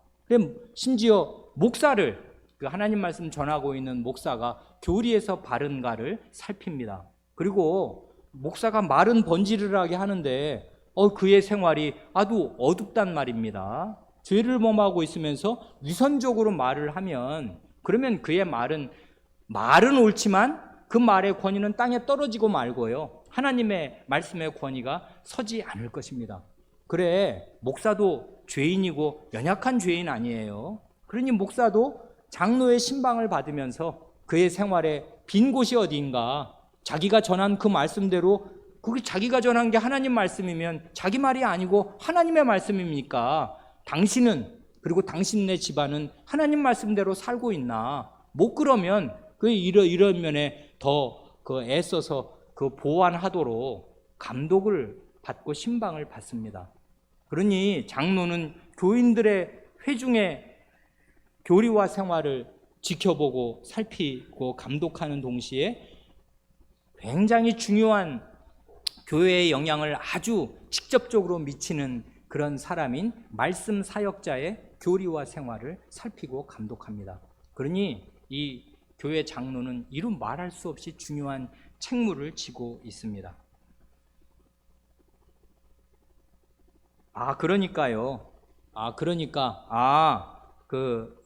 S1: 심지어 목사를, 그 하나님 말씀 전하고 있는 목사가 교리에서 바른가를 살핍니다. 그리고 목사가 말은 번지르르하게 하는데 그의 생활이 아주 어둡단 말입니다. 죄를 범하고 있으면서 위선적으로 말을 하면, 그러면 그의 말은 옳지만 그 말의 권위는 땅에 떨어지고 말고요, 하나님의 말씀의 권위가 서지 않을 것입니다. 그래, 목사도 죄인이고 연약한 죄인 아니에요. 그러니 목사도 장로의 신방을 받으면서 그의 생활에 빈 곳이 어디인가, 자기가 전한 그 말씀대로, 그게 자기가 전한 게 하나님 말씀이면 자기 말이 아니고 하나님의 말씀입니까? 당신은, 그리고 당신네 집안은 하나님 말씀대로 살고 있나? 못 그러면 이런 면에 더 애써서 보완하도록 감독을 받고 신방을 받습니다. 그러니 장로는 교인들의 회중의 교리와 생활을 지켜보고 살피고 감독하는 동시에 굉장히 중요한 교회의 영향을 아주 직접적으로 미치는 그런 사람인 말씀 사역자의 교리와 생활을 살피고 감독합니다. 그러니 이 교회 장로는 이루 말할 수 없이 중요한 책무를 지고 있습니다.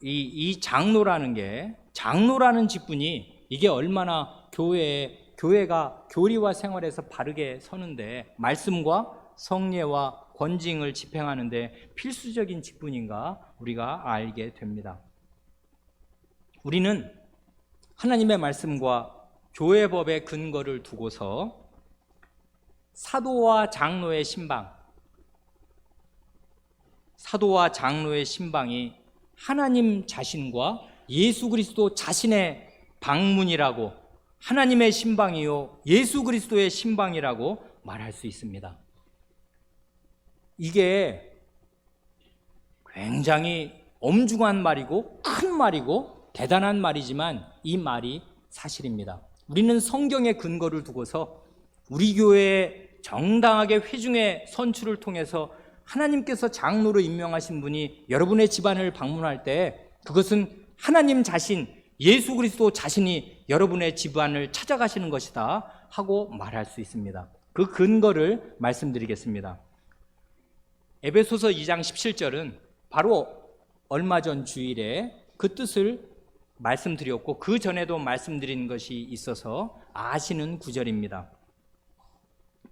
S1: 이 장로라는 직분이 이게 얼마나 교회가 교리와 생활에서 바르게 서는데 말씀과 성례와 권징을 집행하는데 필수적인 직분인가 우리가 알게 됩니다. 우리는 하나님의 말씀과 교회 법의 근거를 두고서 사도와 장로의 신방이 하나님 자신과 예수 그리스도 자신의 방문이라고, 하나님의 신방이요 예수 그리스도의 신방이라고 말할 수 있습니다. 이게 굉장히 엄중한 말이고 큰 말이고 대단한 말이지만 이 말이 사실입니다. 우리는 성경의 근거를 두고서 우리 교회에 정당하게 회중의 선출을 통해서 하나님께서 장로로 임명하신 분이 여러분의 집안을 방문할 때 그것은 하나님 자신, 예수 그리스도 자신이 여러분의 집안을 찾아가시는 것이다 하고 말할 수 있습니다. 그 근거를 말씀드리겠습니다. 에베소서 2장 17절은 바로 얼마 전 주일에 그 뜻을 말씀드렸고 그 전에도 말씀드린 것이 있어서 아시는 구절입니다.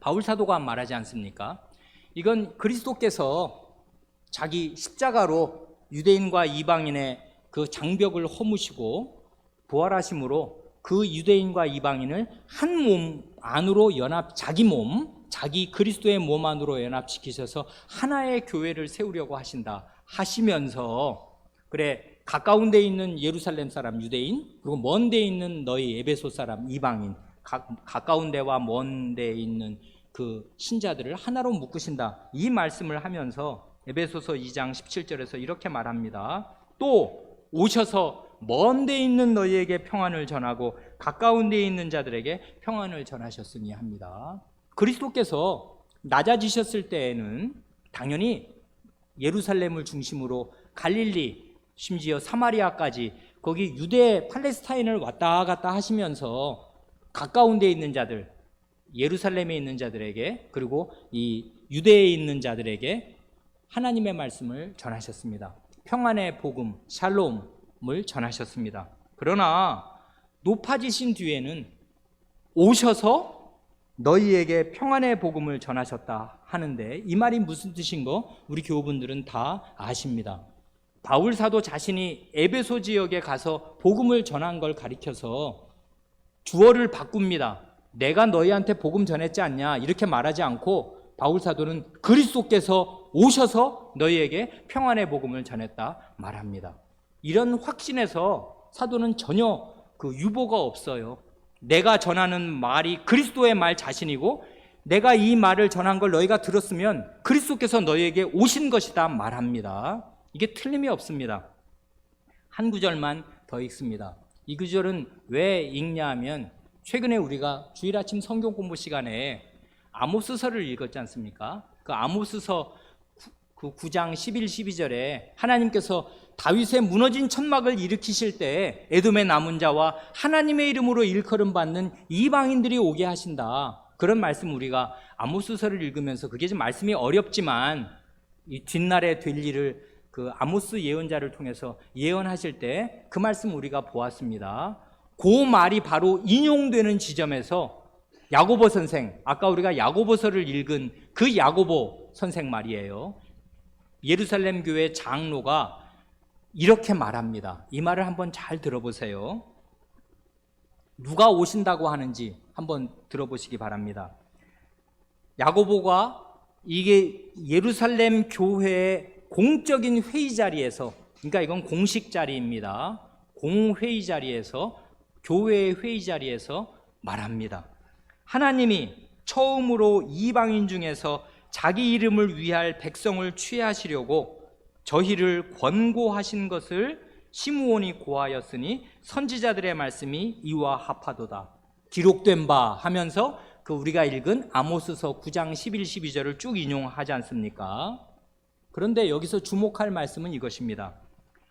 S1: 바울 사도가 말하지 않습니까? 이건 그리스도께서 자기 십자가로 유대인과 이방인의 그 장벽을 허무시고 부활하심으로 그 유대인과 이방인을 한 몸 안으로 자기 그리스도의 몸 안으로 연합시키셔서 하나의 교회를 세우려고 하시면서 그래, 가까운 데 있는 예루살렘 사람 유대인, 그리고 먼 데 있는 너희 에베소 사람 이방인, 가까운 데와 먼 데 있는 그 신자들을 하나로 묶으신다, 이 말씀을 하면서 에베소서 2장 17절에서 이렇게 말합니다. 또 오셔서 먼 데 있는 너희에게 평안을 전하고 가까운 데 있는 자들에게 평안을 전하셨으니 합니다. 그리스도께서 낮아지셨을 때에는 당연히 예루살렘을 중심으로 갈릴리, 심지어 사마리아까지 거기 유대 팔레스타인을 왔다 갔다 하시면서 가까운 데 있는 자들, 예루살렘에 있는 자들에게, 그리고 이 유대에 있는 자들에게 하나님의 말씀을 전하셨습니다. 평안의 복음, 샬롬을 전하셨습니다. 그러나 높아지신 뒤에는 오셔서 너희에게 평안의 복음을 전하셨다 하는데, 이 말이 무슨 뜻인 거 우리 교우분들은 다 아십니다. 바울 사도 자신이 에베소 지역에 가서 복음을 전한 걸 가리켜서 주어를 바꿉니다. 내가 너희한테 복음 전했지 않냐 이렇게 말하지 않고 바울 사도는 그리스도께서 오셔서 너희에게 평안의 복음을 전했다 말합니다. 이런 확신에서 사도는 전혀 그 유보가 없어요. 내가 전하는 말이 그리스도의 말 자신이고, 내가 이 말을 전한 걸 너희가 들었으면 그리스도께서 너희에게 오신 것이다 말합니다. 이게 틀림이 없습니다. 한 구절만 더 읽습니다. 이 구절은 왜 읽냐 하면, 최근에 우리가 주일 아침 성경 공부 시간에 아모스서를 읽었지 않습니까? 그 아모스서 그 9장 11, 12절에 하나님께서 다윗의 무너진 천막을 일으키실 때 에돔의 남은 자와 하나님의 이름으로 일컬음 받는 이방인들이 오게 하신다. 그런 말씀 우리가 아모스서를 읽으면서, 그게 좀 말씀이 어렵지만 이 뒷날에 될 일을 그 아모스 예언자를 통해서 예언하실 때 그 말씀 우리가 보았습니다. 그 말이 바로 인용되는 지점에서 야고보 선생, 아까 우리가 야고보서를 읽은 그 야고보 선생 말이에요. 예루살렘 교회 장로가 이렇게 말합니다. 이 말을 한번 잘 들어보세요. 누가 오신다고 하는지 한번 들어보시기 바랍니다. 야고보가 이게 예루살렘 교회의 공적인 회의 자리에서, 그러니까 이건 공식 자리입니다. 공회의 자리에서, 교회의 회의 자리에서 말합니다. 하나님이 처음으로 이방인 중에서 자기 이름을 위할 백성을 취하시려고 저희를 권고하신 것을 시므온이 고하였으니 선지자들의 말씀이 이와 합하도다. 기록된 바 하면서 그 우리가 읽은 아모스서 9장 11, 12절을 쭉 인용하지 않습니까? 그런데 여기서 주목할 말씀은 이것입니다.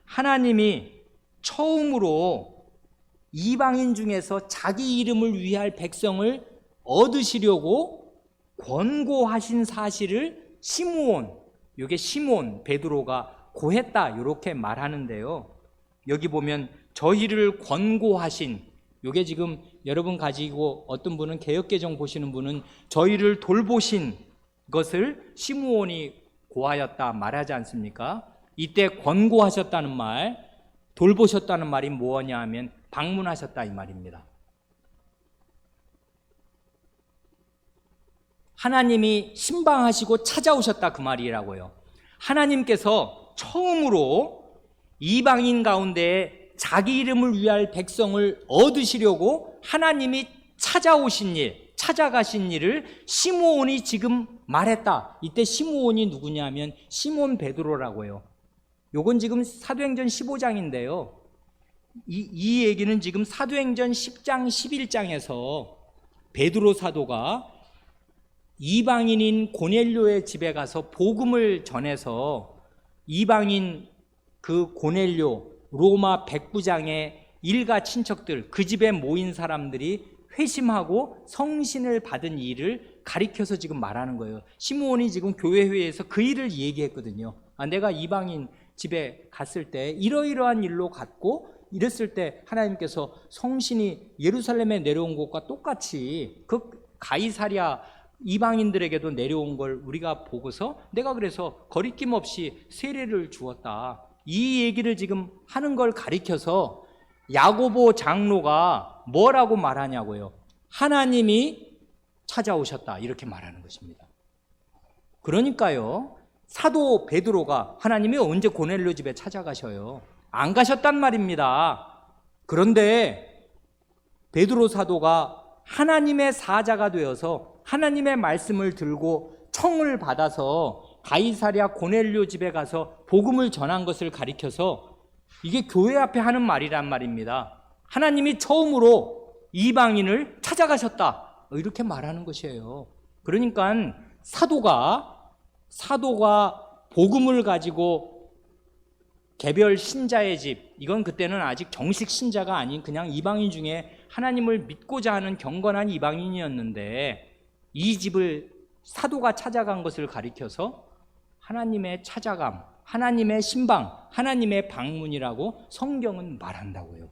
S1: 하나님이 처음으로 이방인 중에서 자기 이름을 위할 백성을 얻으시려고 권고하신 사실을 시므온, 이게 시몬 베드로가 고했다 이렇게 말하는데요. 여기 보면 저희를 권고하신, 이게 지금 여러분 가지고 어떤 분은 개역개정 보시는 분은 저희를 돌보신 것을 시므온이 고하였다 말하지 않습니까? 이때 권고하셨다는 말, 돌보셨다는 말이 뭐냐 하면 방문하셨다 이 말입니다. 하나님이 신방하시고 찾아오셨다 그 말이라고요. 하나님께서 처음으로 이방인 가운데 자기 이름을 위할 백성을 얻으시려고 하나님이 찾아오신 일, 찾아가신 일을 시므온이 지금 말했다. 이때 시므온이 누구냐면 시몬 베드로라고요. 요건 지금 사도행전 15장인데요. 이 얘기는 지금 사도행전 10장, 11장에서 베드로 사도가 이방인인 고넬료의 집에 가서 복음을 전해서 이방인 그 고넬료 로마 백부장의 일가 친척들, 그 집에 모인 사람들이 회심하고 성신을 받은 일을 가리켜서 지금 말하는 거예요. 시므온이 지금 교회회의에서 그 일을 얘기했거든요. 내가 이방인 집에 갔을 때 이러이러한 일로 갔고, 이랬을 때 하나님께서 성신이 예루살렘에 내려온 것과 똑같이 그 가이사랴 이방인들에게도 내려온 걸 우리가 보고서 내가 그래서 거리낌 없이 세례를 주었다. 이 얘기를 지금 하는 걸 가리켜서 야고보 장로가 뭐라고 말하냐고요. 하나님이 찾아오셨다 이렇게 말하는 것입니다. 그러니까요, 사도 베드로가 하나님이 언제 고넬료 집에 찾아가셔요? 안 가셨단 말입니다. 그런데 베드로 사도가 하나님의 사자가 되어서 하나님의 말씀을 들고 청을 받아서 가이사랴 고넬료 집에 가서 복음을 전한 것을 가리켜서 이게 교회 앞에 하는 말이란 말입니다. 하나님이 처음으로 이방인을 찾아가셨다 이렇게 말하는 것이에요. 그러니까 사도가 복음을 가지고 개별 신자의 집, 이건 그때는 아직 정식 신자가 아닌 그냥 이방인 중에 하나님을 믿고자 하는 경건한 이방인이었는데, 이 집을 사도가 찾아간 것을 가리켜서 하나님의 찾아감, 하나님의 신방, 하나님의 방문이라고 성경은 말한다고요.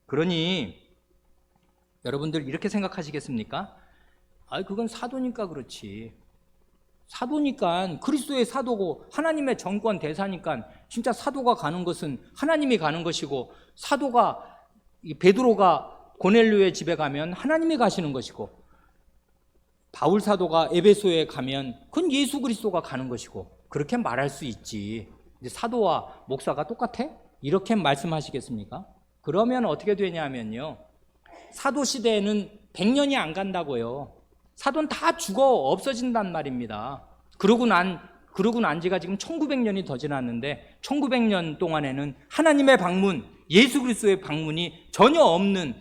S1: 그러니 여러분들 이렇게 생각하시겠습니까? 그건 사도니까 그렇지. 사도니까 그리스도의 사도고 하나님의 정권 대사니까 진짜 사도가 가는 것은 하나님이 가는 것이고, 사도가 베드로가 고넬료의 집에 가면 하나님이 가시는 것이고, 바울 사도가 에베소에 가면 그건 예수 그리스도가 가는 것이고, 그렇게 말할 수 있지. 근데 사도와 목사가 똑같아? 이렇게 말씀하시겠습니까? 그러면 어떻게 되냐면요, 사도 시대에는 100년이 안 간다고요. 사도는 다 죽어 없어진단 말입니다. 그러고 난 지가 지금 1900년이 더 지났는데, 1900년 동안에는 하나님의 방문, 예수 그리스도의 방문이 전혀 없는,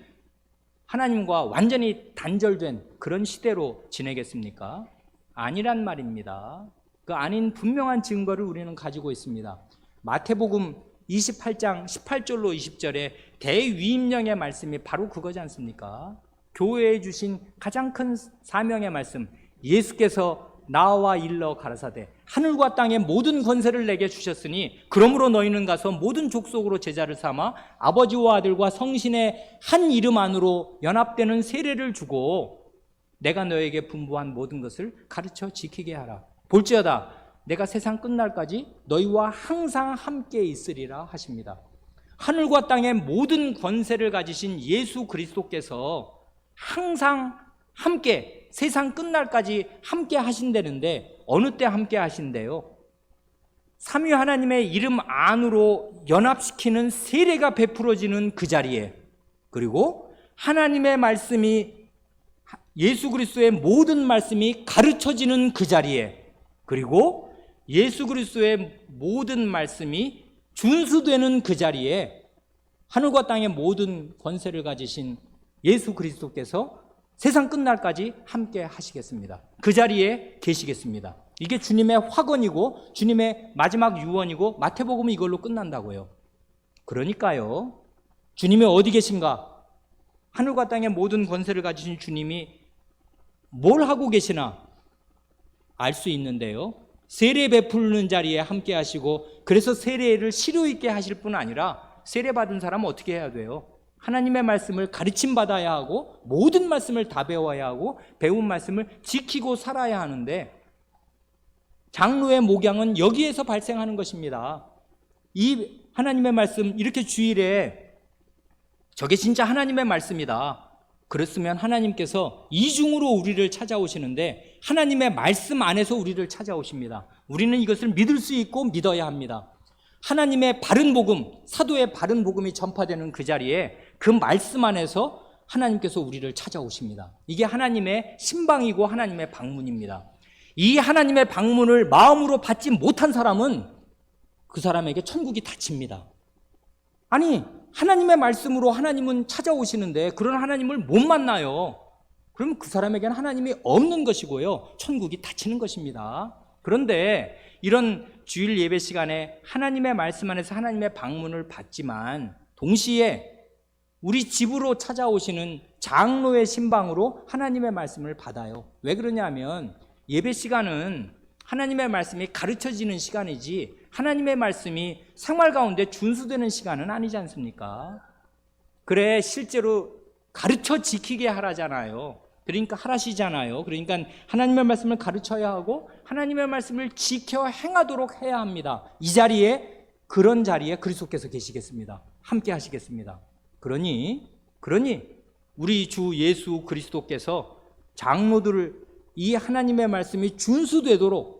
S1: 하나님과 완전히 단절된 그런 시대로 지내겠습니까? 아니란 말입니다. 그 아닌 분명한 증거를 우리는 가지고 있습니다. 마태복음 28장 18절로 20절에 대위임령의 말씀이 바로 그거지 않습니까? 교회에 주신 가장 큰 사명의 말씀, 예수께서 나와 일러 가라사대 하늘과 땅의 모든 권세를 내게 주셨으니 그러므로 너희는 가서 모든 족속으로 제자를 삼아 아버지와 아들과 성신의 한 이름 안으로 연합되는 세례를 주고 내가 너에게 분부한 모든 것을 가르쳐 지키게 하라. 볼지어다 내가 세상 끝날까지 너희와 항상 함께 있으리라 하십니다. 하늘과 땅의 모든 권세를 가지신 예수 그리스도께서 항상 함께, 세상 끝날까지 함께 하신다는데, 어느 때 함께 하신대요? 삼위 하나님의 이름 안으로 연합시키는 세례가 베풀어지는 그 자리에, 그리고 하나님의 말씀이, 예수 그리스도의 모든 말씀이 가르쳐지는 그 자리에, 그리고 예수 그리스도의 모든 말씀이 준수되는 그 자리에 하늘과 땅의 모든 권세를 가지신 예수 그리스도께서 세상 끝날까지 함께 하시겠습니다. 그 자리에 계시겠습니다. 이게 주님의 확언이고 주님의 마지막 유언이고, 마태복음은 이걸로 끝난다고요. 그러니까요, 주님이 어디 계신가? 하늘과 땅의 모든 권세를 가지신 주님이 뭘 하고 계시나 알 수 있는데요, 세례 베푸는 자리에 함께 하시고, 그래서 세례를 실효 있게 하실 뿐 아니라 세례 받은 사람은 어떻게 해야 돼요? 하나님의 말씀을 가르침 받아야 하고, 모든 말씀을 다 배워야 하고, 배운 말씀을 지키고 살아야 하는데, 장로의 목양은 여기에서 발생하는 것입니다. 이 하나님의 말씀, 이렇게 주일에 저게 진짜 하나님의 말씀이다, 그랬으면 하나님께서 이중으로 우리를 찾아오시는데 하나님의 말씀 안에서 우리를 찾아오십니다. 우리는 이것을 믿을 수 있고 믿어야 합니다. 하나님의 바른 복음, 사도의 바른 복음이 전파되는 그 자리에 그 말씀 안에서 하나님께서 우리를 찾아오십니다. 이게 하나님의 신방이고 하나님의 방문입니다. 이 하나님의 방문을 마음으로 받지 못한 사람은 그 사람에게 천국이 닫힙니다. 아니, 하나님의 말씀으로 하나님은 찾아오시는데 그런 하나님을 못 만나요. 그럼 그 사람에게는 하나님이 없는 것이고요, 천국이 닫히는 것입니다. 그런데 이런 주일 예배 시간에 하나님의 말씀 안에서 하나님의 방문을 받지만 동시에 우리 집으로 찾아오시는 장로의 신방으로 하나님의 말씀을 받아요. 왜 그러냐면 예배 시간은 하나님의 말씀이 가르쳐지는 시간이지 하나님의 말씀이 생활 가운데 준수되는 시간은 아니지 않습니까? 그래, 실제로 가르쳐 지키게 하라잖아요. 그러니까 하라시잖아요. 그러니까 하나님의 말씀을 가르쳐야 하고 하나님의 말씀을 지켜 행하도록 해야 합니다. 이 자리에, 그런 자리에 그리스도께서 계시겠습니다. 함께 하시겠습니다. 그러니 우리 주 예수 그리스도께서 장로들을 이 하나님의 말씀이 준수되도록,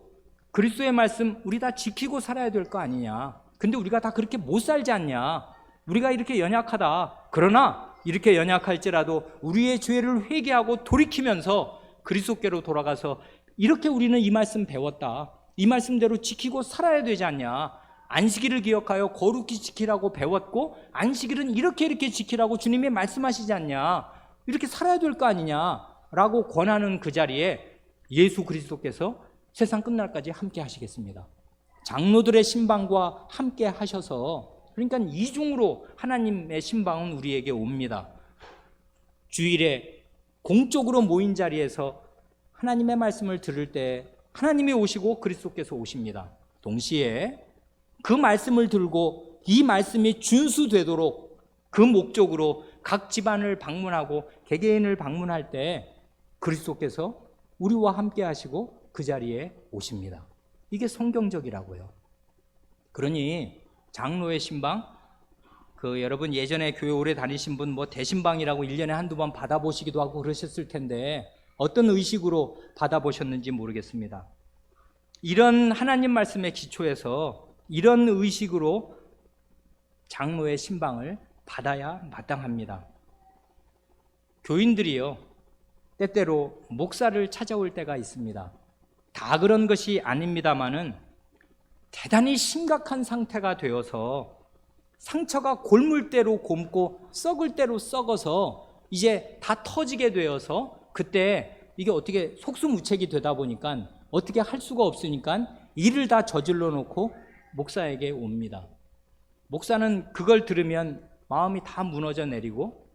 S1: 그리스도의 말씀 우리 다 지키고 살아야 될 거 아니냐. 근데 우리가 다 그렇게 못 살지 않냐. 우리가 이렇게 연약하다. 그러나 이렇게 연약할지라도 우리의 죄를 회개하고 돌이키면서 그리스도께로 돌아가서 이렇게 우리는 이 말씀 배웠다, 이 말씀대로 지키고 살아야 되지 않냐. 안식일을 기억하여 거룩히 지키라고 배웠고 안식일은 이렇게 지키라고 주님이 말씀하시지 않냐. 이렇게 살아야 될 거 아니냐라고 권하는 그 자리에 예수 그리스도께서 세상 끝날까지 함께 하시겠습니다. 장로들의 신방과 함께 하셔서, 그러니까 이중으로 하나님의 신방은 우리에게 옵니다. 주일에 공적으로 모인 자리에서 하나님의 말씀을 들을 때 하나님이 오시고 그리스도께서 오십니다. 동시에 그 말씀을 들고 이 말씀이 준수되도록 그 목적으로 각 집안을 방문하고 개개인을 방문할 때 그리스도께서 우리와 함께 하시고 그 자리에 오십니다. 이게 성경적이라고요. 그러니 장로의 신방, 여러분 예전에 교회 오래 다니신 분 대신방이라고 1년에 한두 번 받아보시기도 하고 그러셨을 텐데 어떤 의식으로 받아보셨는지 모르겠습니다. 이런 하나님 말씀의 기초에서 이런 의식으로 장로의 신방을 받아야 마땅합니다. 교인들이요, 때때로 목사를 찾아올 때가 있습니다. 다 그런 것이 아닙니다마는 대단히 심각한 상태가 되어서 상처가 곪을 대로 곪고 썩을 대로 썩어서 이제 다 터지게 되어서 그때 이게 어떻게 속수무책이 되다 보니까 어떻게 할 수가 없으니까 일을 다 저질러 놓고 목사에게 옵니다. 목사는 그걸 들으면 마음이 다 무너져 내리고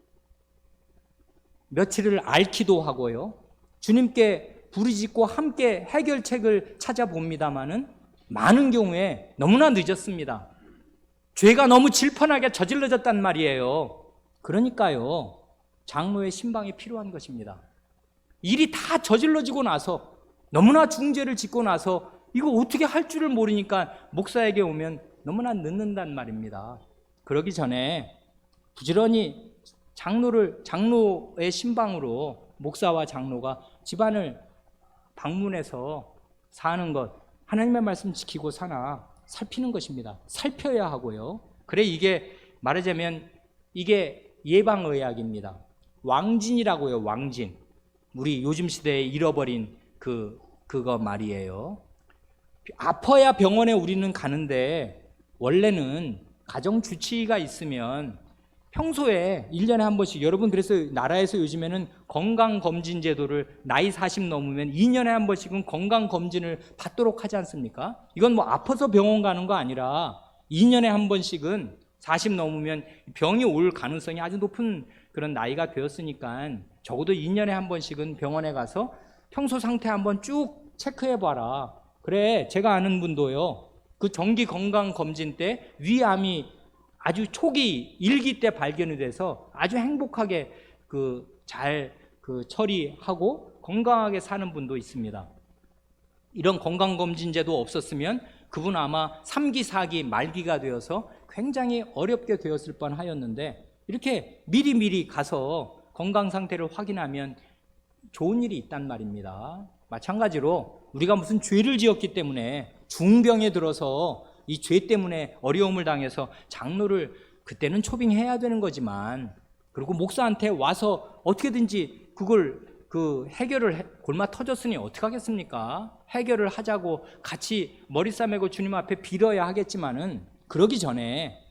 S1: 며칠을 앓기도 하고요, 주님께 부르짖고 함께 해결책을 찾아봅니다마는 많은 경우에 너무나 늦었습니다. 죄가 너무 질펀하게 저질러졌단 말이에요. 그러니까요, 장로의 신방이 필요한 것입니다. 일이 다 저질러지고 나서 너무나 중죄를 짓고 나서 이거 어떻게 할 줄을 모르니까 목사에게 오면 너무나 늦는단 말입니다. 그러기 전에 부지런히 장로의 신방으로 목사와 장로가 집안을 방문해서 사는 것, 하나님의 말씀 지키고 사나 살피는 것입니다. 살펴야 하고요. 그래, 이게 말하자면 이게 예방의학입니다. 왕진이라고요. 왕진. 우리 요즘 시대에 잃어버린 그거 말이에요. 아파야 병원에 우리는 가는데 원래는 가정주치의가 있으면 평소에 1년에 한 번씩, 여러분 그래서 나라에서 요즘에는 건강검진 제도를 나이 40 넘으면 2년에 한 번씩은 건강검진을 받도록 하지 않습니까? 이건 아파서 병원 가는 거 아니라 2년에 한 번씩은 40 넘으면 병이 올 가능성이 아주 높은 그런 나이가 되었으니까 적어도 2년에 한 번씩은 병원에 가서 평소 상태 한번 쭉 체크해 봐라. 그래, 제가 아는 분도요, 그 정기 건강검진 때 위암이 아주 초기 1기 때 발견이 돼서 아주 행복하게 잘 처리하고 건강하게 사는 분도 있습니다. 이런 건강검진제도 없었으면 그분 아마 3기, 4기 말기가 되어서 굉장히 어렵게 되었을 뻔하였는데 이렇게 미리미리 가서 건강 상태를 확인하면 좋은 일이 있단 말입니다. 마찬가지로 우리가 무슨 죄를 지었기 때문에 중병에 들어서 이 죄 때문에 어려움을 당해서 장로를 그때는 초빙해야 되는 거지만, 그리고 목사한테 와서 어떻게든지 그걸 해결을 골마 터졌으니 어떡하겠습니까? 해결을 하자고 같이 머리 싸매고 주님 앞에 빌어야 하겠지만은 그러기 전에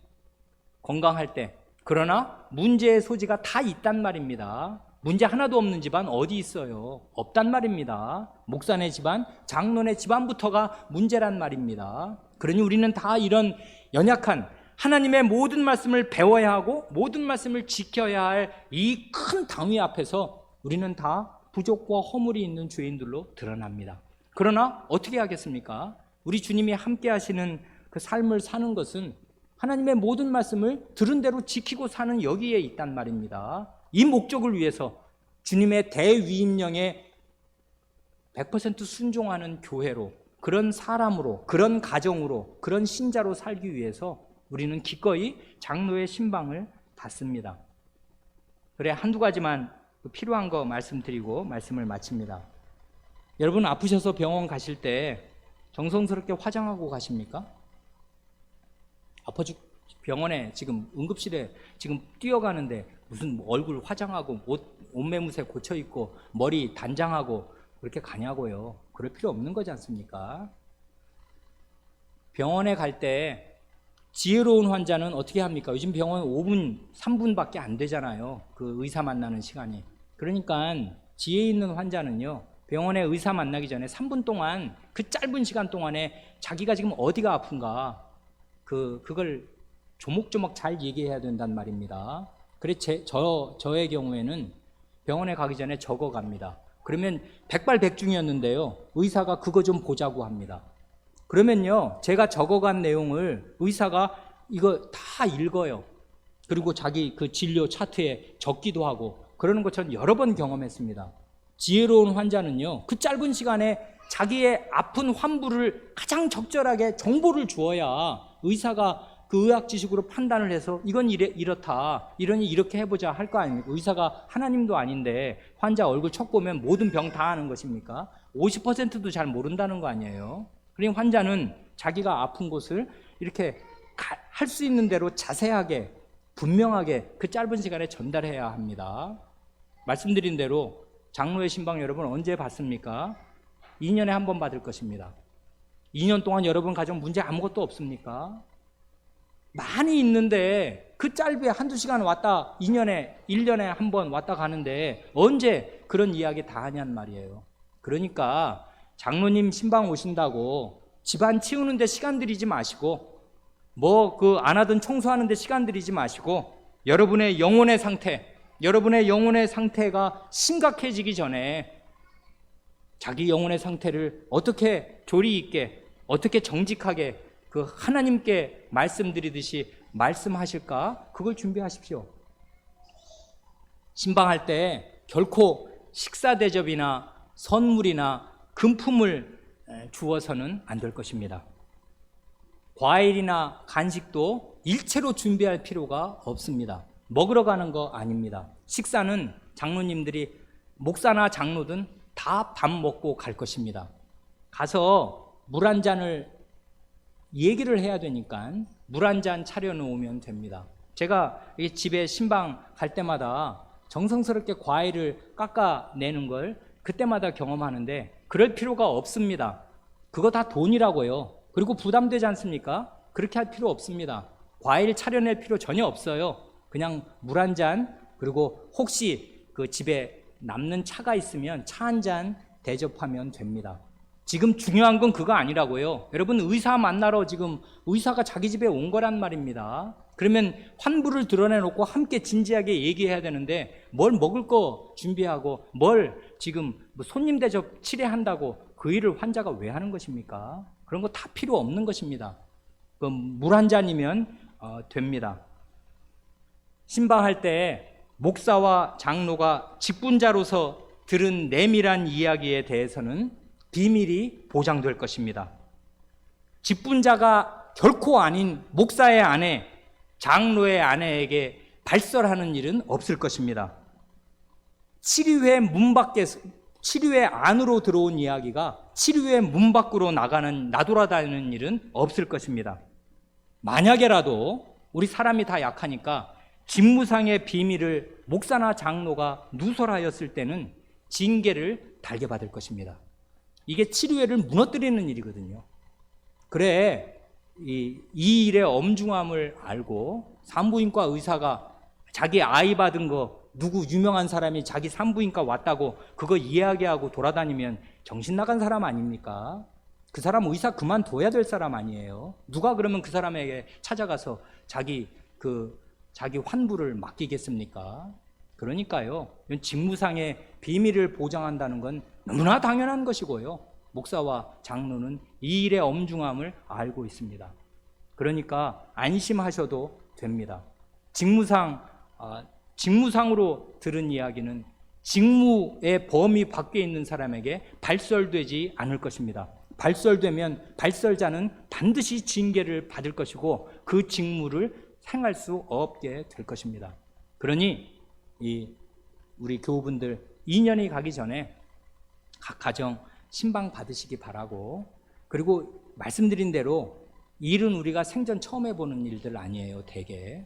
S1: 건강할 때, 그러나 문제의 소지가 다 있단 말입니다. 문제 하나도 없는 집안 어디 있어요? 없단 말입니다. 목사네 집안, 장로네 집안부터가 문제란 말입니다. 그러니 우리는 다 이런 연약한 하나님의 모든 말씀을 배워야 하고 모든 말씀을 지켜야 할 이 큰 당위 앞에서 우리는 다 부족과 허물이 있는 죄인들로 드러납니다. 그러나 어떻게 하겠습니까? 우리 주님이 함께 하시는 그 삶을 사는 것은 하나님의 모든 말씀을 들은 대로 지키고 사는 여기에 있단 말입니다. 이 목적을 위해서 주님의 대위임령에 100% 순종하는 교회로, 그런 사람으로, 그런 가정으로, 그런 신자로 살기 위해서 우리는 기꺼이 장로의 신방을 받습니다. 그래, 한두 가지만 필요한 거 말씀드리고 말씀을 마칩니다. 여러분 아프셔서 병원 가실 때 정성스럽게 화장하고 가십니까? 병원에 지금 응급실에 지금 뛰어가는데 무슨 얼굴 화장하고 옷매무새 고쳐입고 머리 단장하고 그렇게 가냐고요. 그럴 필요 없는 거지 않습니까? 병원에 갈 때 지혜로운 환자는 어떻게 합니까? 요즘 병원 5분, 3분밖에 안 되잖아요. 그 의사 만나는 시간이. 그러니까 지혜 있는 환자는요, 병원에 의사 만나기 전에 3분 동안, 그 짧은 시간 동안에 자기가 지금 어디가 아픈가 그걸 조목조목 잘 얘기해야 된단 말입니다. 그래 저의 경우에는 병원에 가기 전에 적어갑니다. 그러면 백발백중이었는데요, 의사가 그거 좀 보자고 합니다. 그러면요, 제가 적어간 내용을 의사가 이거 다 읽어요. 그리고 자기 그 진료 차트에 적기도 하고 그러는 것 저는 여러 번 경험했습니다. 지혜로운 환자는요, 그 짧은 시간에 자기의 아픈 환부를 가장 적절하게 정보를 주어야 의사가 그 의학 지식으로 판단을 해서 이건 이렇다, 이러니 이렇게 해보자 할 거 아닙니까? 의사가 하나님도 아닌데 환자 얼굴 척 보면 모든 병 다 아는 것입니까? 50%도 잘 모른다는 거 아니에요? 그러니 환자는 자기가 아픈 곳을 이렇게 할 수 있는 대로 자세하게 분명하게 그 짧은 시간에 전달해야 합니다. 말씀드린 대로 장로의 신방 여러분 언제 받습니까? 2년에 한 번 받을 것입니다. 2년 동안 여러분 가정 문제 아무것도 없습니까? 많이 있는데 그 짧게 한두 시간 왔다 1년에 한 번 왔다 가는데 언제 그런 이야기 다 하냔 말이에요. 그러니까 장로님 신방 오신다고 집안 치우는데 시간 들이지 마시고 뭐 그 안 하던 청소하는데 시간 들이지 마시고 여러분의 영혼의 상태가 심각해지기 전에 자기 영혼의 상태를 어떻게 조리 있게 어떻게 정직하게 그 하나님께 말씀드리듯이 말씀하실까? 그걸 준비하십시오. 신방할 때 결코 식사 대접이나 선물이나 금품을 주어서는 안 될 것입니다. 과일이나 간식도 일체로 준비할 필요가 없습니다. 먹으러 가는 거 아닙니다. 식사는 장로님들이 목사나 장로든 다 밥 먹고 갈 것입니다. 가서 물 한 잔을 얘기를 해야 되니까 물 한 잔 차려놓으면 됩니다. 제가 집에 신방 갈 때마다 정성스럽게 과일을 깎아내는 걸 그때마다 경험하는데 그럴 필요가 없습니다. 그거 다 돈이라고요. 그리고 부담되지 않습니까? 그렇게 할 필요 없습니다. 과일 차려낼 필요 전혀 없어요. 그냥 물 한 잔, 그리고 혹시 그 집에 남는 차가 있으면 차 한 잔 대접하면 됩니다. 지금 중요한 건 그거 아니라고요. 여러분 의사 만나러 지금 의사가 자기 집에 온 거란 말입니다. 그러면 환부를 드러내놓고 함께 진지하게 얘기해야 되는데 뭘 먹을 거 준비하고 뭘 지금 뭐 손님 대접 치레한다고 그 일을 환자가 왜 하는 것입니까? 그런 거 다 필요 없는 것입니다. 물 한 잔이면 됩니다. 신방할 때 목사와 장로가 직분자로서 들은 내밀한 이야기에 대해서는 비밀이 보장될 것입니다. 직분자가 결코 아닌 목사의 아내, 장로의 아내에게 발설하는 일은 없을 것입니다. 치료회 안으로 들어온 이야기가 치료회 문 밖으로 나돌아다니는 일은 없을 것입니다. 만약에라도 우리 사람이 다 약하니까 직무상의 비밀을 목사나 장로가 누설하였을 때는 징계를 달게 받을 것입니다. 이게 치료회를 무너뜨리는 일이거든요. 그래, 이 일의 엄중함을 알고 산부인과 의사가 자기 아이 받은 거 누구 유명한 사람이 자기 산부인과 왔다고 그거 이야기하고 돌아다니면 정신 나간 사람 아닙니까? 그 사람 의사 그만둬야 될 사람 아니에요. 누가 그러면 그 사람에게 찾아가서 자기 환부를 맡기겠습니까? 그러니까요, 직무상의 비밀을 보장한다는 건 너무나 당연한 것이고요. 목사와 장로는 이 일의 엄중함을 알고 있습니다. 그러니까 안심하셔도 됩니다. 직무상으로 들은 이야기는 직무의 범위 밖에 있는 사람에게 발설되지 않을 것입니다. 발설되면 발설자는 반드시 징계를 받을 것이고 그 직무를 행할 수 없게 될 것입니다. 그러니 우리 교우분들 2년이 가기 전에 각 가정 신방 받으시기 바라고, 그리고 말씀드린 대로 일은 우리가 생전 처음 해보는 일들 아니에요. 대개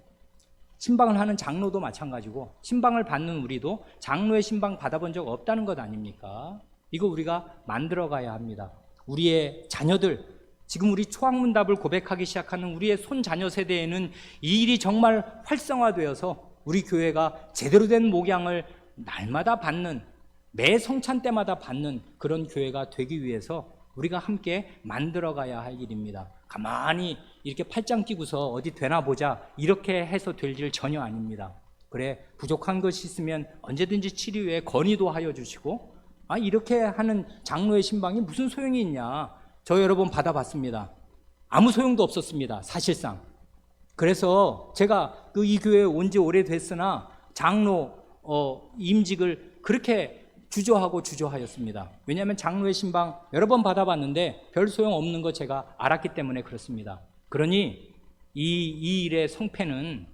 S1: 신방을 하는 장로도 마찬가지고 신방을 받는 우리도 장로의 신방 받아본 적 없다는 것 아닙니까? 이거 우리가 만들어가야 합니다. 우리의 자녀들, 지금 우리 초학문답을 고백하기 시작하는 우리의 손자녀 세대에는 이 일이 정말 활성화되어서 우리 교회가 제대로 된 목양을 날마다 받는, 매 성찬 때마다 받는 그런 교회가 되기 위해서 우리가 함께 만들어가야 할 일입니다. 가만히 이렇게 팔짱 끼고서 어디 되나 보자 이렇게 해서 될 일 전혀 아닙니다. 그래, 부족한 것이 있으면 언제든지 치료에 건의도 하여 주시고, 이렇게 하는 장로의 신방이 무슨 소용이 있냐. 저 여러 번 받아봤습니다. 아무 소용도 없었습니다. 사실상 그래서 제가 이 교회에 온 지 오래됐으나 장로 임직을 그렇게 주저하였습니다. 왜냐하면 장로의 신방 여러 번 받아봤는데 별 소용 없는 거 제가 알았기 때문에 그렇습니다. 그러니 이 일의 성패는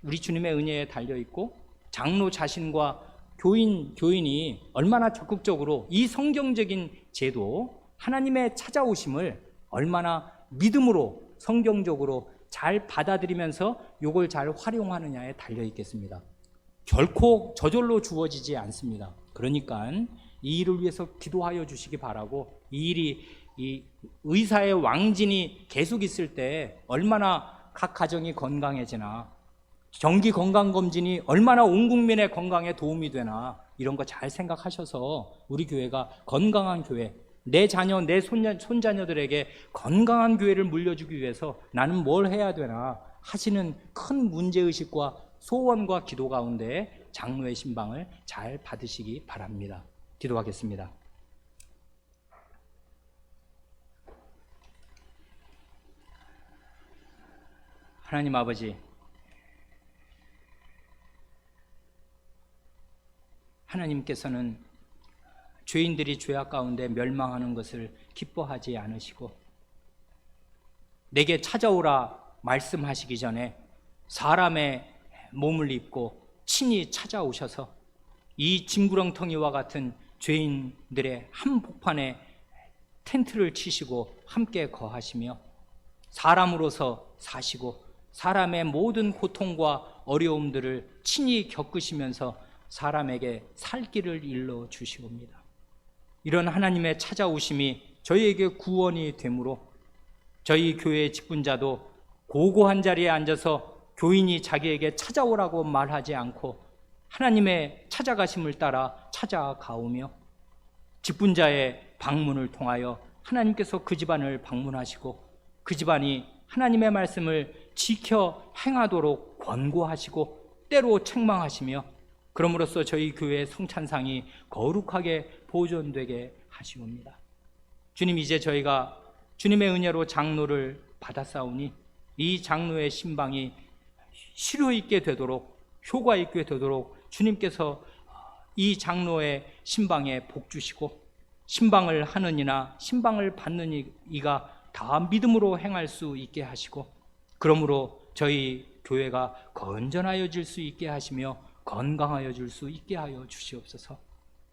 S1: 우리 주님의 은혜에 달려있고 장로 자신과 교인이 얼마나 적극적으로 이 성경적인 제도, 하나님의 찾아오심을 얼마나 믿음으로 성경적으로 잘 받아들이면서 이걸 잘 활용하느냐에 달려있겠습니다. 결코 저절로 주어지지 않습니다. 그러니까 이 일을 위해서 기도하여 주시기 바라고, 이 일이 이 의사의 왕진이 계속 있을 때 얼마나 각 가정이 건강해지나, 정기 건강검진이 얼마나 온 국민의 건강에 도움이 되나, 이런 거 잘 생각하셔서 우리 교회가 건강한 교회, 내 자녀, 내 손자녀들에게 건강한 교회를 물려주기 위해서 나는 뭘 해야 되나 하시는 큰 문제의식과 소원과 기도 가운데 장로의 신방을 잘 받으시기 바랍니다. 기도하겠습니다. 하나님 아버지, 하나님께서는 죄인들이 죄악 가운데 멸망하는 것을 기뻐하지 않으시고, 내게 찾아오라 말씀하시기 전에 사람의 몸을 입고 친히 찾아오셔서 이 징구렁텅이와 같은 죄인들의 한복판에 텐트를 치시고 함께 거하시며 사람으로서 사시고 사람의 모든 고통과 어려움들을 친히 겪으시면서 사람에게 살 길을 일러 주시옵니다. 이런 하나님의 찾아오심이 저희에게 구원이 되므로 저희 교회의 직분자도 고고한 자리에 앉아서 교인이 자기에게 찾아오라고 말하지 않고 하나님의 찾아가심을 따라 찾아가오며, 직분자의 방문을 통하여 하나님께서 그 집안을 방문하시고 그 집안이 하나님의 말씀을 지켜 행하도록 권고하시고 때로 책망하시며, 그럼으로써 저희 교회의 성찬상이 거룩하게 보존되게 하시옵니다. 주님, 이제 저희가 주님의 은혜로 장로를 받았사오니 이 장로의 신방이 실효 있게 되도록, 효과 있게 되도록 주님께서 이 장로의 신방에 복 주시고, 신방을 하는 이나 신방을 받는 이가 다 믿음으로 행할 수 있게 하시고, 그러므로 저희 교회가 건전하여질 수 있게 하시며 건강하여질 수 있게 하여 주시옵소서.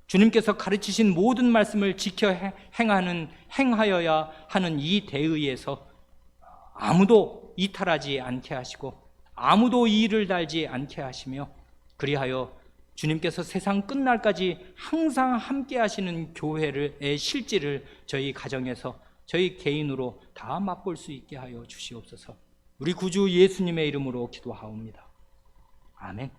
S1: 주님께서 가르치신 모든 말씀을 지켜 행하여야 하는 이 대의에서 아무도 이탈하지 않게 하시고 아무도 이의를 달지 않게 하시며, 그리하여 주님께서 세상 끝날까지 항상 함께 하시는 교회의 실질을 저희 가정에서 저희 개인으로 다 맛볼 수 있게 하여 주시옵소서. 우리 구주 예수님의 이름으로 기도하옵니다. 아멘.